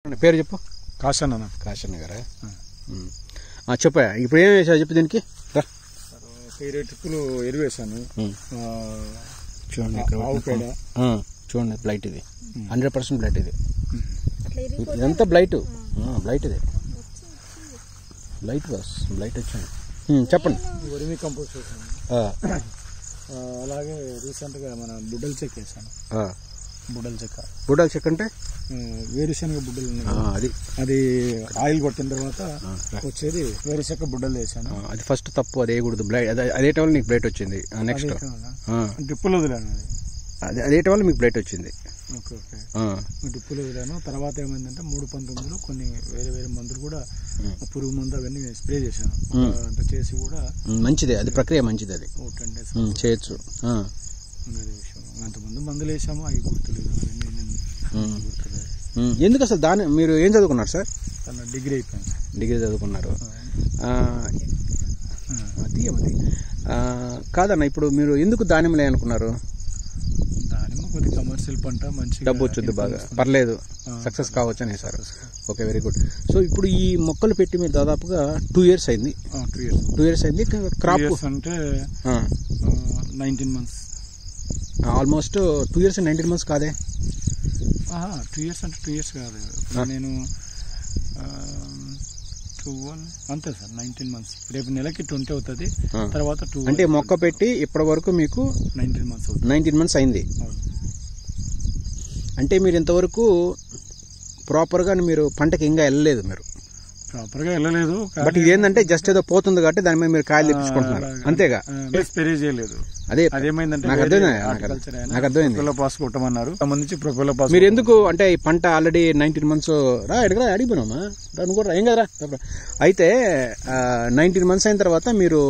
పేరు చెప్పు. కాశన్న. కాశన్న గారా? చెప్పా. ఇప్పుడు ఏం వేసావు చెప్పు దీనికి. ఇరవై ట్రిప్పులు ఎరువు వేసాను. చూడండి చూడండి, బ్లైట్ ఇది 100% బ్లైట్ ఇది. ఇదంతా బ్లైట్ బ్లైట్ ఇది బ్లైట్ బాస్ బ్లైట్ వచ్చింది. చెప్పండి. వర్మీ కంపోస్ట్ వేసాను. అలాగే రీసెంట్గా మన బుడ్డల చెక్క వేసాను. బుడ్డల చెక్క అంటే వేరుశనగ బుడ్డలు ఉన్నాయి. అది ఆయిల్ కొట్టిన తర్వాత వచ్చేది వేరుశనగ బుడ్డలు వేసాను. అది ఫస్ట్ తప్పు, అది వేయకూడదు. బ్లైట్ అదే టైం నీకు బ్లైట్ వచ్చింది. నెక్స్ట్ డ్రిప్పులు వదిలాను. అదే టైం మీకు బ్లైట్ వచ్చింది. ఓకే డ్రిప్పులు వదిలాను. తర్వాత ఏమైందంటే 319లో కొన్ని వేరే వేరే మందులు కూడా పురుగు మందు అవన్నీ స్ప్రే చేశాను. అంత చేసి కూడా మంచిదే, అది ప్రక్రియ మంచిది. అది 10 days చేయొచ్చు. అంతమంది మందులు వేసాము, అవి గుర్తులేదు. ఎందుకు అసలు దాని మీరు ఏం చదువుకున్నారు సార్? డిగ్రీ అయిపోయింది. డిగ్రీ చదువుకున్నారు. అది కాదన్న, ఇప్పుడు మీరు ఎందుకు దానిమ్మలే అనుకున్నారు? దానిమ్మ కొద్ది కమర్షియల్ పంట, మంచి డబ్బు వచ్చింది, బాగా పర్లేదు, సక్సెస్ కావచ్చు అని sir. Okay, very good. So ఇప్పుడు ఈ మొక్కలు పెట్టి మీరు దాదాపుగా 2 years అయింది. 2 years అయింది. క్రాప్ అంటే 19 months. ఆల్మోస్ట్ 2 years 19 months కాదే? 2 years అంటే 2 years కాదు. నేను 12 అంతే సార్, 19 months. రేపు నెలకి 20 అవుతుంది. తర్వాత 2 అంటే మొక్క పెట్టి ఇప్పటి వరకు మీకు 19 months అవుతుంది. 19 months అయింది. అంటే మీరు ఇంతవరకు ప్రాపర్గా మీరు పంటకి ఇంకా వెళ్ళలేదు. మీరు ప్రాపర్గా వెళ్ళలేదు. బట్ ఇదేంటంటే జస్ట్ ఏదో పోతుంది కాబట్టి దాని మీద మీరు కాయలు తెప్పించుకుంటున్నారు, అంతేగా? స్ప్రే చేయలేదు. అదేమైందంటే నాకు అర్థమైంది. పాస్ కొట్టమన్నారు. సంబంధించి ప్రొపెల్ల పాస్. మీరు ఎందుకు అంటే ఈ పంట ఆల్రెడీ 19 months ఎడగరా అడిగిపోయినామా నువ్వు కూడా ఏం కదరా. అయితే 19 months అయిన తర్వాత మీరు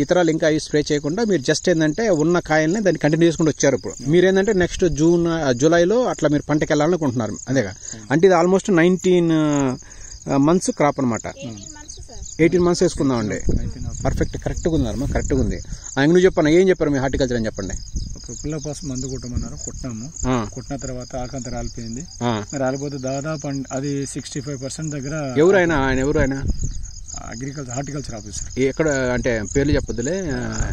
ఇతరాలు ఇంకా స్ప్రే చేయకుండా మీరు జస్ట్ ఏంటంటే ఉన్న కాయల్ని దాన్ని కంటిన్యూ చేసుకుంటూ వచ్చారు. ఇప్పుడు మీరు ఏంటంటే నెక్స్ట్ జూలైలో అట్లా మీరు పంటకి వెళ్ళాలనుకుంటున్నారు, అదేగా? అంటే ఇది ఆల్మోస్ట్ 19 months క్రాప్ అనమాట. 18 months వేసుకుందామండి. పర్ఫెక్ట్, కరెక్ట్గా ఉందమ్మా, కరెక్ట్గా ఉంది. నువ్వు చెప్పాను, ఏం చెప్పారు మీ హార్టికల్చర్ అని చెప్పండి. ప్రొపెల్ల పాస్ మందు కొట్టమన్నారు, కొట్టినాము. కొట్టిన తర్వాత ఆకంత రాలిపోయింది. రాలిపోతే దాదాపు అది 65% దగ్గర. ఎవరైనా ఆయన ఎవరైనా హార్టికల్చర్ ఆఫీసర్. ఎక్కడ అంటే పేర్లు చెప్పొద్దులే.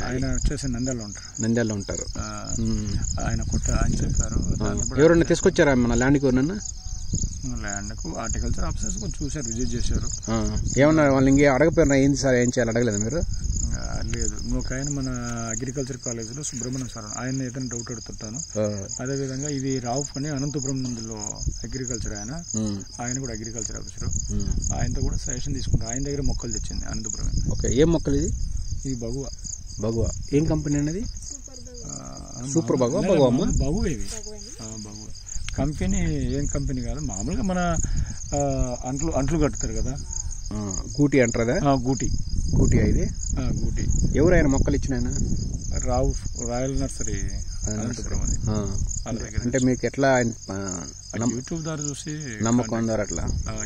ఆయన వచ్చేసి నంద్యాలలో ఉంటారు. ఆయన చెప్పారు. ఎవరన్నా తీసుకొచ్చారా మన ల్యాండ్కి? ఎవరన్నా ల్యాండ్కు హార్టికల్చర్ ఆఫీసర్స్ చూసారు, విజిట్ చేశారు. ఏమన్నా వాళ్ళు ఇంకే అడగపోయినా ఏంది సార్ ఏం చేయాలి అడగలేదు మీరు? లేదు, ఇంకొక ఆయన మన అగ్రికల్చర్ కాలేజీలో సుబ్రహ్మణ్యం సార్, ఆయన ఏదైనా డౌట్ అడుగుతుంటాను. అదేవిధంగా ఇది రావు అని అనంతపురం నందులో అగ్రికల్చర్ ఆయన కూడా అగ్రికల్చర్ ఆఫీసర్. ఆయనతో కూడా సజెషన్ తీసుకుంటారు. ఆయన దగ్గర మొక్కలు తెచ్చింది అనంతపురం. ఓకే, ఏం మొక్కలు ఇది? ఇది బగువా. ఏం కంపెనీ అనేది? సూపర్ బగువా. బగువా ఇవి బగువా కంపెనీ. ఏం కంపెనీ కాదు, మామూలుగా మన అంట్లు కట్టుతారు కదా, గూటి అంటారా? గూటి ఇది గూటి. ఎవరైనా మొక్కలు ఇచ్చిన ఆయన? Royal nursery Anantapur. అంటే మీకు ఎట్లా యూట్యూబ్ ద్వారా చూసి నమ్మకం ఉందారు? అట్లా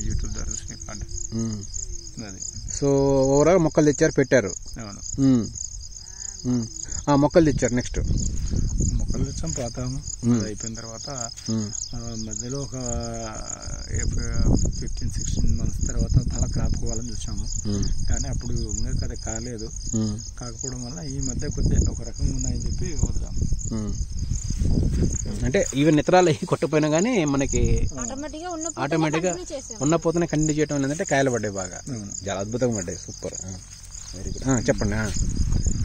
యూట్యూబ్ ద్వారా చూసి అది. సో ఓవరాల్ మొక్కలు తెచ్చారు, పెట్టారు. మొక్కలు తెచ్చారు. నెక్స్ట్ మొక్కలు తెచ్చాం, పాతాము. అయిపోయిన తర్వాత మధ్యలో ఒక 15-16 months తర్వాత బాగా క్రాప్ కావాలని చూసాము. కానీ అప్పుడు అది కాలేదు. కాకపోవడం వల్ల ఈ మధ్య కొద్దిగా ఒక రకంగా ఉన్నాయని చెప్పి వదిలాము. అంటే ఈవెన్ ఇతరాలు కొట్టపోయినా కానీ మనకి ఆటోమేటిక్గా ఉన్న పోతనే కంటిన్యూ చేయడం ఏంటంటే కాయలు పడ్డాయి, బాగా చాలా అద్భుతంగా పడ్డాయి. Super, very good. చెప్పండి.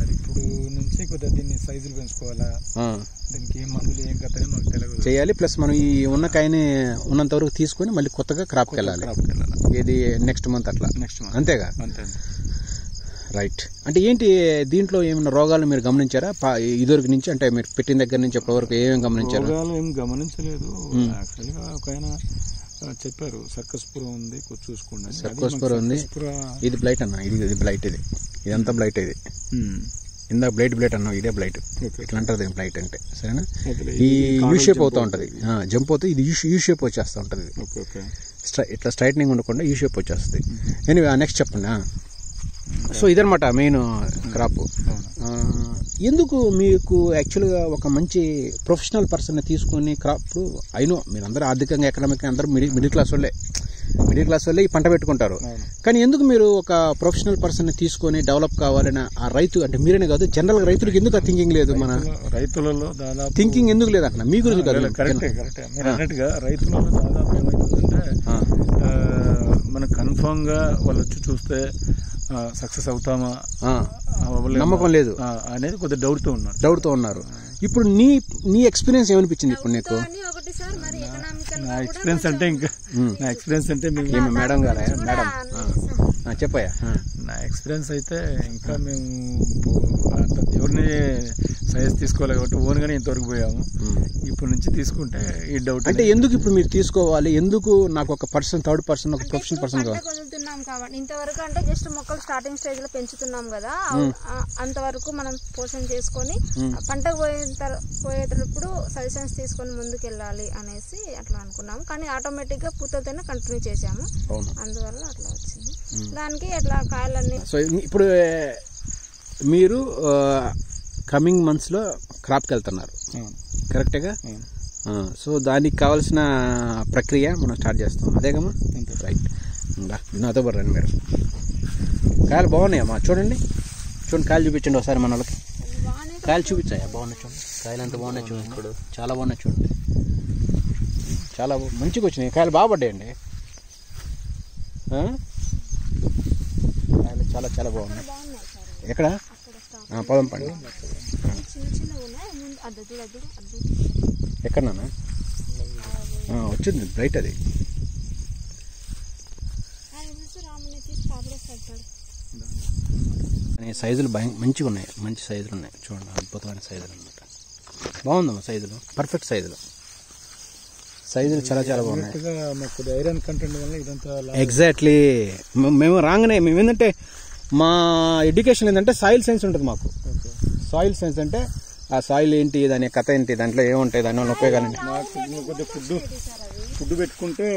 అది ఇప్పుడు నుంచి కొద్దిగా దీన్ని సైజులు పెంచుకోవాలా, దీనికి ఏం మందులు ఏం కథని మాకు తెలియదు చేయాలి. ప్లస్ మనం ఈ ఉన్న కాయని ఉన్నంత వరకు తీసుకొని మళ్ళీ కొత్తగా క్రాప్కి వెళ్ళాలి. ఇది నెక్స్ట్ మంత్ అట్లా, అంతేగా? అంతే. రైట్. అంటే ఏంటి దీంట్లో ఏమైనా రోగాలు మీరు గమనించారా ఇదివరకు నుంచి? అంటే మీరు పెట్టిన దగ్గర నుంచి ఇప్పటి వరకు ఏమేమి గమనించారు? రోగాలు ఏం గమనించలేదు. యాక్చువల్గా ఒక ఆయన చెప్పారు, సర్కస్పుర ఉంది, చూసుకోండి. సర్కస్పుర ఉంది. ఇది బ్లైట్ అన్న, ఇది బ్లైట్. ఇదంతా బ్లైట్. ఇది ఇందాక బ్లైట్ అన్నా, ఇదే బ్లైట్. ఇట్లా అంటారు బ్లైట్ అంటే, సరేనా? ఈ యూ షేప్ అవుతూ ఉంటుంది, జంప్ అవుతుంది. ఇది యూ షేప్ వచ్చేస్తూ ఉంటుంది. ఇట్లా స్ట్రైట్నింగ్ ఉండకుండా యూ షేప్ వచ్చేస్తుంది. ఎనీవే నెక్స్ట్ చెప్పండి. సో ఇదనమాట మెయిన్ క్రాప్. ఎందుకు మీకు యాక్చువల్గా ఒక మంచి ప్రొఫెషనల్ పర్సన్ తీసుకొని క్రాప్ అయినో మీరు అందరూ ఆర్థికంగా ఎకనామిక్గా అందరూ మిడిల్ క్లాస్ వాళ్ళే ఈ పంట పెట్టుకుంటారు. కానీ ఎందుకు మీరు ఒక ప్రొఫెషనల్ పర్సన్ తీసుకొని డెవలప్ కావాలని ఆ రైతు అంటే మీరేనే కాదు జనరల్గా రైతులకు ఎందుకు ఆ థింకింగ్ లేదు? మన రైతులలో దాదాపు థింకింగ్ ఎందుకు లేదంటున్నా మీ గురించి కాదు. కరెక్టే మీరు అన్నట్టుగా రైతులలో దాదాపు ఏమవుతుందంటే మనం కన్ఫామ్ గా వాళ్ళు వచ్చి చూస్తే సక్సెస్ అవుతామా నమ్మకం లేదు అనేది కొద్దిగా డౌట్ తో ఉన్నారు. ఇప్పుడు నీ ఎక్స్పీరియన్స్ ఏమనిపించింది ఇప్పుడు నీకు? నా ఎక్స్పీరియన్స్ అంటే మేము మేడం గారా మేడం చెప్పాయా? నా ఎక్స్పీరియన్స్ అయితే ఇంకా మేము అంత ఎవరిని సజెస్ట్ తీసుకోవాలి కాబట్టి ఓన్గానే ఇంతవరకు పోయాము. ఇప్పటి నుంచి తీసుకుంటే ఈ డౌట్ అంటే ఎందుకు ఇప్పుడు మీరు తీసుకోవాలి? ఎందుకు నాకు ఒక పర్సన్ థర్డ్ పర్సన్ ఒక ప్రొఫెషనల్ పర్సన్ వదులుతున్నాం కాబట్టి ఇంతవరకు అంటే జస్ట్ మొక్కలు స్టార్టింగ్ స్టేజ్ లో పెంచుతున్నాం కదా, అంతవరకు మనం పోషణ చేసుకొని పంట పోయేటప్పుడు సజెషన్స్ తీసుకొని ముందుకు వెళ్ళాలి అనేసి అట్లా అనుకున్నాము. కానీ ఆటోమేటిక్ గా పూతతోనే కంటిన్యూ చేసాము, అందువల్ల అట్లా వచ్చింది. దానికి అట్లా కాయలన్నీ. సో ఇప్పుడు మీరు కమింగ్ మంత్స్ లో క్రాప్కి వెళ్తున్నారు కరెక్టేగా? సో దానికి కావాల్సిన ప్రక్రియ మనం స్టార్ట్ చేస్తాం అదేగమ్మా? రైట్, నాతో పడండి మీరు. కాయలు బాగున్నాయమ్మా, చూడండి కాయలు చూపించండి ఒకసారి మన వాళ్ళకి. కాయలు చూపించాయా? బాగున్నాయి చూడండి, కాయలు ఎంత బాగున్నాయి చూడండి, ఇప్పుడు చాలా బాగున్నాయి చూడండి, చాలా మంచిగా వచ్చినాయి కాయలు, బాగా పడ్డాయండి కాయలు, చాలా చాలా బాగున్నాయి. ఎక్కడ పొలం పండి ఎక్కడన్నా వచ్చింది రైట్, అది సైజులు మంచిగా ఉన్నాయి, మంచి సైజులు ఉన్నాయి చూడండి, అద్భుతమైన సైజులు అనమాట. బాగుందమ్మా సైజులు, పర్ఫెక్ట్ సైజులు చాలా చాలా బాగున్నాయి. ఎగ్జాక్ట్లీ, మేము రాగానే మేము ఏంటంటే మా ఎడ్యుకేషన్ ఏంటంటే సాయిల్ సైన్స్ ఉంటుంది మాకు. సాయిల్ సైన్స్ అంటే ఆ సాయిల్ ఏంటి, దాని కథ ఏంటి, దాంట్లో ఏముంటాయి, దానివల్ల ఉపయోగాలు ఏంటి. ఫుడ్ పెట్టుకుంటే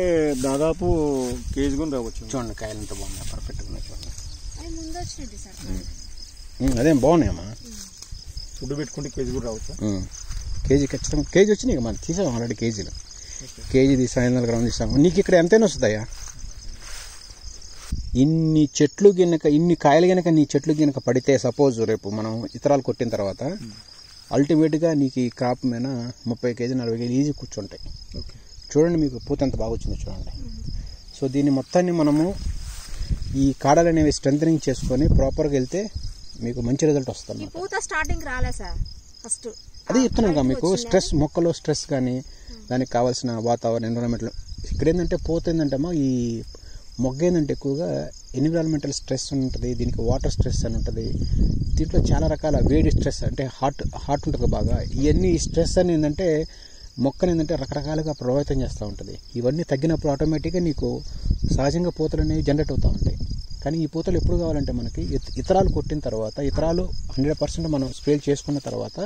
దాదాపు కేజీ కూడా రావచ్చు. చూడండి కాయలు ఎంత బాగున్నాయి, పర్ఫెక్ట్గా ఉన్నాయి చూడండి, అదేం బాగున్నాయమ్మా. ఫుడ్ పెట్టుకుంటే కేజీ కూడా రావచ్చు. కేజీ ఖచ్చితంగా కేజీ వచ్చినాయి మనం తీసాము ఆల్రెడీ, కేజీ తీసాం, 500 గ్రాములు తీసాము. నీకు ఇక్కడ ఎంతైనా వస్తుందయ్యా? ఇన్ని చెట్లు గినక, ఇన్ని కాయలు గినక నీ చెట్లు గినక పడితే సపోజ్ రేపు మనం ఇతరాలు కొట్టిన తర్వాత అల్టిమేట్గా నీకు ఈ క్రాప్ మీద 30 కేజీ 40 కేజీ ఈజీ కూర్చుంటాయి. చూడండి మీకు పూత ఎంత బాగా వచ్చిందో చూడండి. సో దీన్ని మొత్తాన్ని మనము ఈ కాడలు అనేవి స్ట్రెంథనింగ్ చేసుకొని ప్రాపర్గా వెళ్తే మీకు మంచి రిజల్ట్ వస్తుంది. పూత స్టార్టింగ్ రాలే సార్, ఫస్ట్ అదే చెప్తున్నాను కదా మీకు, స్ట్రెస్ మొక్కలో స్ట్రెస్ కానీ దానికి కావాల్సిన వాతావరణం ఎన్విరాన్మెంట్లో. ఇక్కడ ఏంటంటే పూత ఏంటంటే అమ్మా, ఈ మొగ్గ ఏంటంటే ఎక్కువగా ఎన్విరాన్మెంటల్ స్ట్రెస్ ఉంటుంది, దీనికి వాటర్ స్ట్రెస్ అని ఉంటుంది, దీంట్లో చాలా రకాల వేడి స్ట్రెస్ అంటే హాట్ ఉంటుంది బాగా. ఇవన్నీ స్ట్రెస్ అని ఏంటంటే మొక్కను ఏంటంటే రకరకాలుగా ప్రభావితం చేస్తూ ఉంటుంది. ఇవన్నీ తగ్గినప్పుడు ఆటోమేటిక్గా నీకు సహజంగా పూతలు అనేవి జనరేట్ అవుతూ ఉంటాయి. కానీ ఈ పూతలు ఎప్పుడు కావాలంటే మనకి ఇతరాలు కొట్టిన తర్వాత, ఇతరాలు 100% మనం స్ప్రే చేసుకున్న తర్వాత,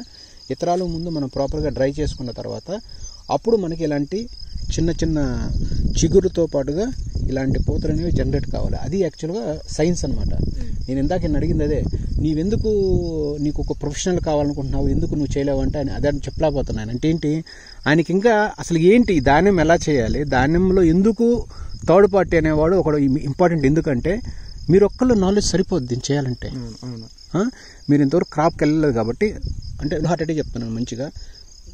ఇతరాలు ముందు మనం ప్రాపర్గా డ్రై చేసుకున్న తర్వాత అప్పుడు మనకి ఇలాంటి చిన్న చిన్న చిగురుతో పాటుగా ఇలాంటి పూతలు అనేవి జనరేట్ కావాలి. అది యాక్చువల్గా సైన్స్ అనమాట. నేను ఇందాక అడిగింది అదే, నీకు ఒక ప్రొఫెషనల్ కావాలనుకుంటున్నావు, ఎందుకు నువ్వు చేయలేవు అంటే అదే చెప్పలేకపోతున్నాను. అంటే ఏంటి, ఆయనకి ఇంకా అసలు ఏంటి ధాన్యం ఎలా చేయాలి, ధాన్యంలో ఎందుకు థర్డ్ పార్టీ అనేవాడు ఒకడు ఇంపార్టెంట్. ఎందుకంటే మీరు ఒక్కళ్ళు నాలెడ్జ్ సరిపోద్ది దీన్ని చేయాలంటే. మీరు ఇంతవరకు క్రాప్కి వెళ్ళలేదు కాబట్టి, అంటే హార్ట్ చెప్తున్నాను,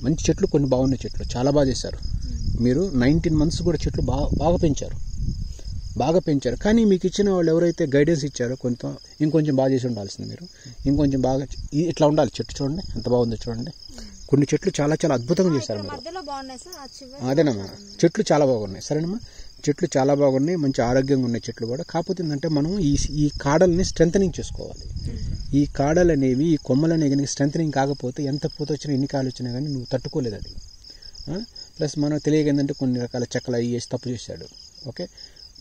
మంచి చెట్లు కొన్ని బాగున్నాయి, చెట్లు చాలా బాగా చేశారు మీరు. 19 months కూడా చెట్లు బాగా పెంచారు. కానీ మీకు ఇచ్చిన వాళ్ళు ఎవరైతే గైడెన్స్ ఇచ్చారో ఇంకొంచెం బాగా చేసి ఉండాల్సింది. మీరు ఇంకొంచెం బాగా ఇట్లా ఉండాలి. చెట్టు చూడండి ఎంత బాగుందో చూడండి. కొన్ని చెట్లు చాలా చాలా అద్భుతంగా చేశారు మీరు. అదేనమ్మా, చెట్లు చాలా బాగున్నాయి. సరేనమ్మా, చెట్లు చాలా బాగున్నాయి, మంచి ఆరోగ్యంగా ఉన్నాయి చెట్లు కూడా. కాకపోతే ఏంటంటే మనం ఈ కాడల్ని స్ట్రెంథనింగ్ చేసుకోవాలి. ఈ కాడలు అనేవి, ఈ కొమ్మలు అనేవి స్ట్రెంథనింగ్ కాకపోతే ఎంత పూత వచ్చినా, ఎన్ని కాయలు వచ్చినా కానీ నువ్వు తట్టుకోలేదు అది. ప్లస్ మనం తెలియక ఏంటంటే కొన్ని రకాల చెక్కలు అవి వేసి తప్పు చేశాడు. ఓకే,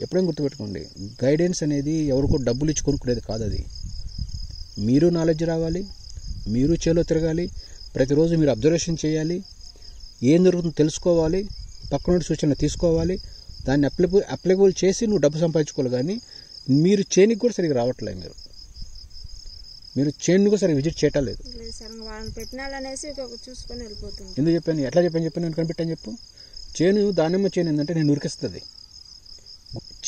ఎప్పుడైనా గుర్తుపెట్టుకోండి, గైడెన్స్ అనేది ఎవరికో డబ్బులు ఇచ్చి కొనుక్కునేది కాదు. అది మీరు నాలెడ్జ్ రావాలి, మీరు చేలో తిరగాలి, ప్రతిరోజు మీరు అబ్జర్వేషన్ చేయాలి, ఏం జరుగుతుందో తెలుసుకోవాలి, పక్కన సూచనలు తీసుకోవాలి, దాన్ని అప్లికబుల్ చేసి నువ్వు డబ్బు సంపాదించుకోవాలి. కానీ మీరు చేయనికి కూడా సరిగ్గా రావట్లేదు. మీరు మీరు చేనుకు సరే విజిట్ చేయటం లేదు. లేదు సార్, వాళ్ళని పెట్టినాలనేసి చూసుకొని వెళ్ళిపోతుంది. ఎందుకు చెప్పాను, ఎట్లా చెప్పాను నేను కనిపెట్టాను చెప్పు. చేను దానిమ్మ చేను ఏంటంటే నేను ఉరికిస్తుంది.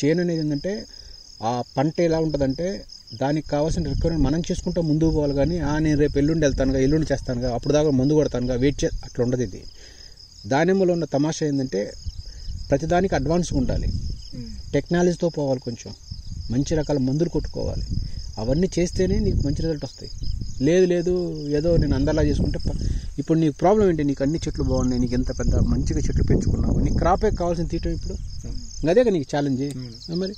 చేను అనేది ఏంటంటే ఆ పంట ఎలా ఉంటుందంటే దానికి కావాల్సిన రిక్వైర్మెంట్ మనం చేసుకుంటూ ముందుకు పోవాలి. కానీ నేను రేపు ఎల్లుండి వెళ్తానుగా, ఎల్లుండి చేస్తానుగా, అప్పుడు దాకా మందు కొడతానుగా, వెయిట్ అట్లా ఉండదు. ఇది దానిమ్మలో ఉన్న తమాషా ఏంటంటే ప్రతిదానికి అడ్వాన్స్గా ఉండాలి, టెక్నాలజీతో పోవాలి, కొంచెం మంచి రకాల మందులు కొట్టుకోవాలి. అవన్నీ చేస్తేనే నీకు మంచి రిజల్ట్ వస్తాయి. లేదు ఏదో నేను అందరిలా చేసుకుంటే ఇప్పుడు నీకు ప్రాబ్లం ఏంటి, నీకు అన్ని చెట్లు బాగున్నాయి, నీకు ఎంత పెద్ద మంచిగా చెట్లు పెంచుకున్నావు, నీకు క్రాపే కావాల్సిన తీయటం ఇప్పుడు అదేగా నీకు ఛాలెంజ్. మరి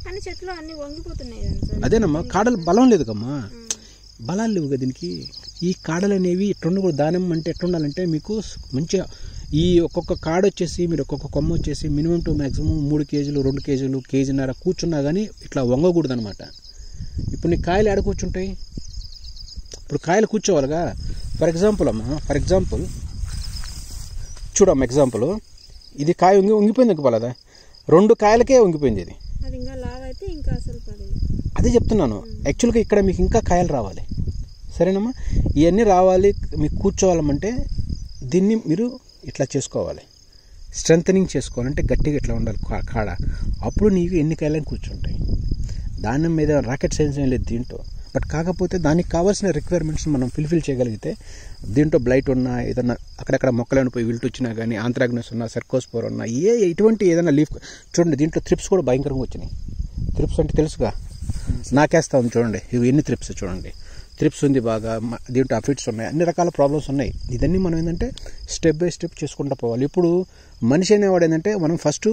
అన్ని చెట్లు అన్ని వంగిపోతున్నాయి. అదేనమ్మా, కాడలు బలం లేదు కమ్మా, బలాలు లేవు కదా దీనికి. ఈ కాడలు అనేవి ఎట్లుండకూడదు. దానిమ్మ అంటే ఎట్లుండాలంటే మీకు మంచిగా ఈ ఒక్కొక్క కాడ వచ్చేసి మీరు ఒక్కొక్క కొమ్మ వచ్చేసి మినిమం టు మ్యాక్సిమం 3 కేజీలు 2 కేజీలు కేజీన్నర కూర్చున్నా కానీ ఇట్లా వంగకూడదు అనమాట. ఇప్పుడు నీ కాయలు ఆడ కూర్చుంటాయి, ఇప్పుడు కాయలు కూర్చోవాలిగా. ఫర్ ఎగ్జాంపుల్ చూడమ్మా, ఎగ్జాంపుల్ ఇది కాయ వంగిపోయింది అనుకోవాలదా, 2 కాయలకే వంగిపోయింది. ఇది అదే చెప్తున్నాను. యాక్చువల్గా ఇక్కడ మీకు ఇంకా కాయలు రావాలి, సరేనమ్మా. ఇవన్నీ రావాలి, మీకు కూర్చోవాలంటే దీన్ని మీరు ఇట్లా చేసుకోవాలి, స్ట్రెంథనింగ్ చేసుకోవాలంటే గట్టిగా ఇట్లా ఉండాలి కాడ. అప్పుడు నీకు ఎన్ని కాయలని కూర్చుంటాయి. దాని మీద రాకెట్ సైన్స్ ఏం లేదు దీంట్లో. బట్ కాకపోతే దానికి కావాల్సిన రిక్వైర్మెంట్స్ మనం ఫుల్ఫిల్ చేయగలిగితే దీంట్లో బ్లైట్ ఉన్నా, ఏదన్నా అక్కడక్కడ మొక్కలను పోయి విల్ట్ వచ్చినా కానీ, ఆంథ్రాగ్నస్ ఉన్నా, సర్కోస్పోర్ ఉన్నా, ఇటువంటి ఏదైనా లీఫ్ చూడండి. దీంట్లో థ్రిప్స్ కూడా భయంకరంగా వచ్చినాయి. థ్రిప్స్ అంటే తెలుసుగా, నాకేస్తా ఉంది చూడండి. ఇవి ఎన్ని థ్రిప్స్ చూడండి, థ్రిప్స్ ఉంది బాగా, దీంట్లో అఫిడ్స్ ఉన్నాయి, అన్ని రకాల ప్రాబ్లమ్స్ ఉన్నాయి. ఇదన్నీ మనం ఏంటంటే స్టెప్ బై స్టెప్ చేసుకుంటూ పోవాలి. ఇప్పుడు మనిషి అనేవాడు ఏంటంటే మనం ఫస్ట్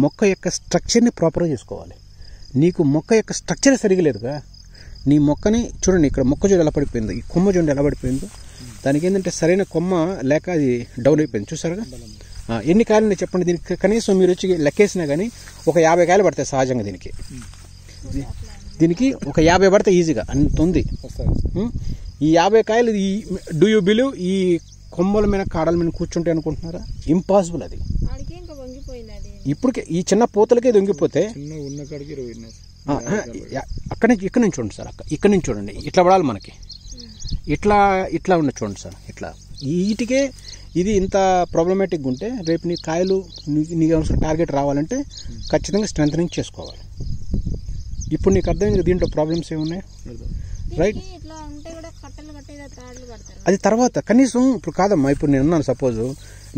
మొక్క యొక్క స్ట్రక్చర్ని ప్రాపర్గా చేసుకోవాలి. నీకు మొక్క యొక్క స్ట్రక్చర్ సరిగా లేదుగా. నీ మొక్కని చూడండి, ఇక్కడ మొక్క చూడు ఎలా పడిపోయిందో, ఈ కొమ్మ చూడండి ఎలా పడిపోయిందో. దానికి ఏంటంటే సరైన కొమ్మ లేక అది డౌన్ అయిపోయింది. చూసారుగా ఎన్ని కాయలు ఉన్నాయి చెప్పండి. దీనికి కనీసం మీరు వచ్చి లెక్కేసినా కానీ ఒక 50 కాయలు పడతాయి సహజంగా. దీనికి ఒక 50 పడితే ఈజీగా అంత ఉంది. ఈ 50 కాయలు డూ యూ బిలీవ్ ఈ కొమ్మల మీద కాడల మీద కూర్చుంటే అనుకుంటున్నారా? ఇంపాసిబుల్. అది ఇప్పటికే ఈ చిన్న పూతలకే ఇది వంగిపోతే అక్కడ నుంచి ఇక్కడ నుంచి చూడండి సార్, ఇక్కడ నుంచి చూడండి, ఇట్లా పడాలి మనకి, ఇట్లా ఉన్న చూడండి సార్, ఇట్లా వీటికే ఇది ఇంత ప్రాబ్లమేటిక్గా ఉంటే రేపు నీ కాయలు నీకు టార్గెట్ రావాలంటే ఖచ్చితంగా స్ట్రెంథనింగ్ చేసుకోవాలి. ఇప్పుడు నీకు అర్థమైంది దీంట్లో ప్రాబ్లమ్స్ ఏమున్నాయి, రైట్? అది తర్వాత కనీసం ఇప్పుడు కాదమ్మా, ఇప్పుడు నేను ఉన్నాను సపోజ్,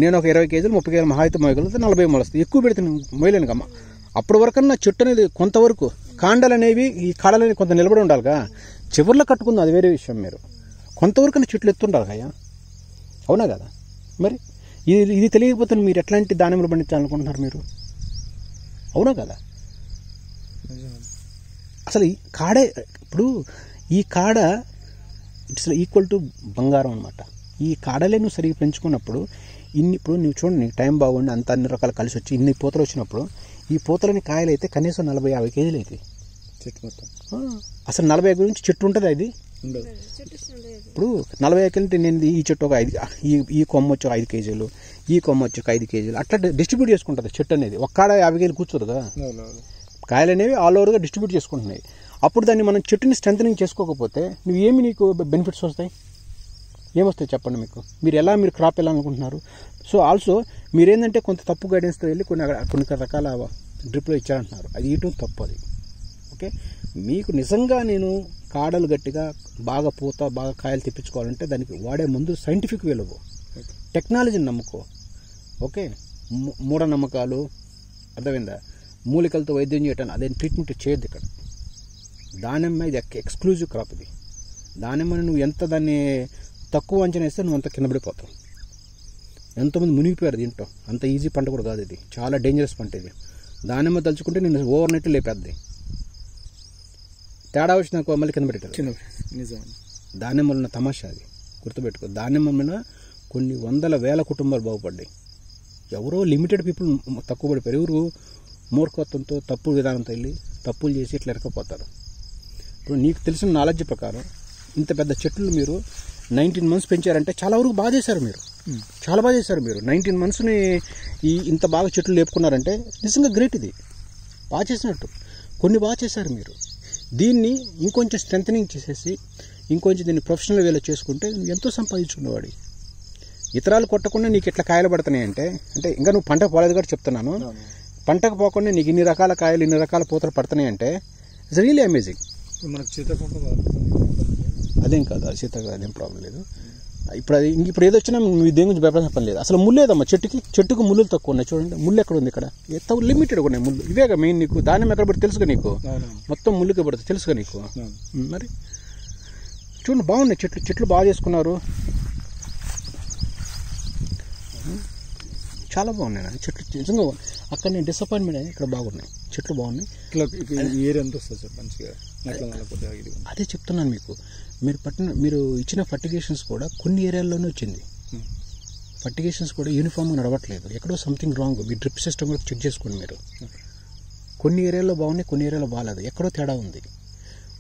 నేను ఒక 20 కేజీలు 30 కేజీలు మహా అయితే మోయగలిగితే 40 మొలుస్తాయి. ఎక్కువ పెడితే మోయలేను కమ్మా. అప్పటి వరకన్నా చెట్టు అనేది కొంతవరకు కాండాలు అనేవి ఈ కాడలు అనేవి కొంత నిలబడి ఉండాలిగా. చివర్లో కట్టుకుందాం అది వేరే విషయం. మీరు కొంతవరకు చెట్లు ఎత్తుండాలి కదా, అవునా కదా? మరి ఇది తెలియకపోతే మీరు ఎట్లాంటి దానిమ్మలు పండించాలనుకుంటున్నారు మీరు, అవునా కదా? అసలు ఈ కాడే ఇప్పుడు ఈ కాడ ఇట్స్ ఈక్వల్ టు బంగారం అనమాట. ఈ కాడలే నువ్వు సరిగ్గా పెంచుకున్నప్పుడు ఇప్పుడు నువ్వు చూడండి, నీకు టైం బాగుండి అంత అన్ని రకాలు కలిసి వచ్చి ఇన్ని పూతలు వచ్చినప్పుడు ఈ పూతలని కాయలు అయితే కనీసం 40-50 కేజీలు అవుతాయి చెట్టు మొత్తం. అసలు 40 గురించి చెట్టు ఉంటుంది అది ఇప్పుడు 40 కేజీలు. నేను ఈ చెట్టు ఒక 5, ఈ కొమ్మ వచ్చి 5 కేజీలు, ఈ కొమ్మ వచ్చి 5 కేజీలు అట్లా డిస్ట్రిబ్యూట్ చేసుకుంటుంది చెట్టు అనేది. ఒక్కడ 50 కేజీలు కూర్చోదు కదా, కాయలు అనేవి ఆల్ ఓవర్గా డిస్ట్రిబ్యూట్ చేసుకుంటున్నాయి. అప్పుడు దాన్ని మనం చెట్టుని స్ట్రెంథనింగ్ చేసుకోకపోతే నీకు బెనిఫిట్స్ వస్తాయి, ఏమొస్తాయి చెప్పండి మీకు? మీరు క్రాప్ ఎలా అనుకుంటున్నారు? సో ఆల్సో మీరేంటంటే కొంత తప్పు గైడెన్స్తో వెళ్ళి కొన్ని రకాల డ్రిప్లో ఇచ్చారంటున్నారు, అది ఇటు తప్పు. అది ఓకే. మీకు నిజంగా నేను కాడలు గట్టిగా బాగా పూత బాగా కాయలు తెప్పించుకోవాలంటే దానికి వాడే ముందు సైంటిఫిక్ వేలో టెక్నాలజీని నమ్ముకో. ఓకే, మూఢనమ్మకాలు అర్థమైందా? మూలికలతో వైద్యం చేయటాన్ని అదే ట్రీట్మెంట్ చేయొద్దు ఇక్కడ. దానిమ్మ ఇది ఎక్స్క్లూజివ్ క్రాప్. ఇది దానిమ్మని నువ్వు ఎంత దాన్ని తక్కువ అంచనా వేస్తే నువ్వు అంత కింద పడిపోతావు. ఎంతోమంది మునిగిపోయారు దీంట్లో. అంత ఈజీ పంట కూడా కాదు ఇది, చాలా డేంజరస్ పంట ఇది. దానిమ్మ తలుచుకుంటే నేను ఓవర్ నైట్ లేపేద్ది, తేడా వచ్చిన మళ్ళీ కింద పెట్టారు. దానిమ్మలు ఉన్న తమాషా అది గుర్తుపెట్టుకో. దానిమ్మ మీద కొన్ని 100,000 కుటుంబాలు బాగుపడ్డాయి. ఎవరో లిమిటెడ్ పీపుల్ తక్కువ పడిపోయారు. ఎవరు మూర్ఖత్వంతో తప్పు విధానంతో వెళ్ళి తప్పులు చేసి ఇట్లా ఎరకపోతారు. ఇప్పుడు నీకు తెలిసిన నాలెడ్జ్ ప్రకారం ఇంత పెద్ద చెట్లు మీరు 19 months పెంచారంటే చాలా వరకు బాగా చేశారు మీరు, చాలా బాగా చేశారు మీరు. 19 monthsని ఇంత బాగా చెట్లు లేపుకున్నారంటే నిజంగా గ్రేట్. ఇది బాగా చేసినట్టు కొన్ని బాగా చేశారు మీరు. దీన్ని ఇంకొంచెం స్ట్రెంథనింగ్ చేసేసి ఇంకొంచెం దీన్ని ప్రొఫెషనల్ వేలో చేసుకుంటే నువ్వు ఎంతో సంపాదించుకునేవాడి. ఇతరాలు కొట్టకుండా నీకు ఎట్లా కాయలు పడుతున్నాయి అంటే ఇంకా నువ్వు పంటకు పోలేదు కూడా చెప్తున్నాను. పంటకు పోకుండా నీకు ఇన్ని రకాల కాయలు ఇన్ని రకాల పూతలు పడుతున్నాయి అంటే ఇట్స్ రియలీ అమేజింగ్. మనకు సీతాకోక అదేం కాదు, అది సీతాకోక అదేం ప్రాబ్లం లేదు. ఇప్పుడు ఏదొచ్చినా మీ దేని గురించి భయపడాల్సిన పని లేదు. అసలు ముల్లేదమ్మా చెట్టుకు ముళ్ళు తక్కువ ఉన్నాయి. చూడండి ముళ్ళు ఎక్కడ ఉంది, ఇక్కడ లిమిటెడ్ ఉన్నాయి ముళ్ళు. ఇవేగా మెయిన్. నీకు ధాన్యం ఎక్కడ పడితే తెలుసుగా, నీకు మొత్తం ముళ్ళుకి పడుతుంది తెలుసుగా నీకు. మరి చూడండి బాగున్నాయి చెట్లు బాగా చేసుకున్నారు, చాలా బాగున్నాయి చెట్లు నిజంగా. అక్కడ నేను డిసప్పాయింట్మెంట్ అయ్యి ఇక్కడ బాగున్నాయి చెట్లు బాగున్నాయి. అదే చెప్తున్నాను మీకు. మీరు ఇచ్చిన ఫర్టిగేషన్స్ కూడా కొన్ని ఏరియాల్లోనే వచ్చింది. ఫర్టిగేషన్స్ కూడా యూనిఫామ్గా నడవట్లేదు, ఎక్కడో సంథింగ్ రాంగ్. మీ డ్రిప్ సిస్టమ్ కూడా చెక్ చేసుకోండి మీరు. కొన్ని ఏరియాల్లో బాగున్నాయి, కొన్ని ఏరియాలో బాగాలేదు, ఎక్కడో తేడా ఉంది.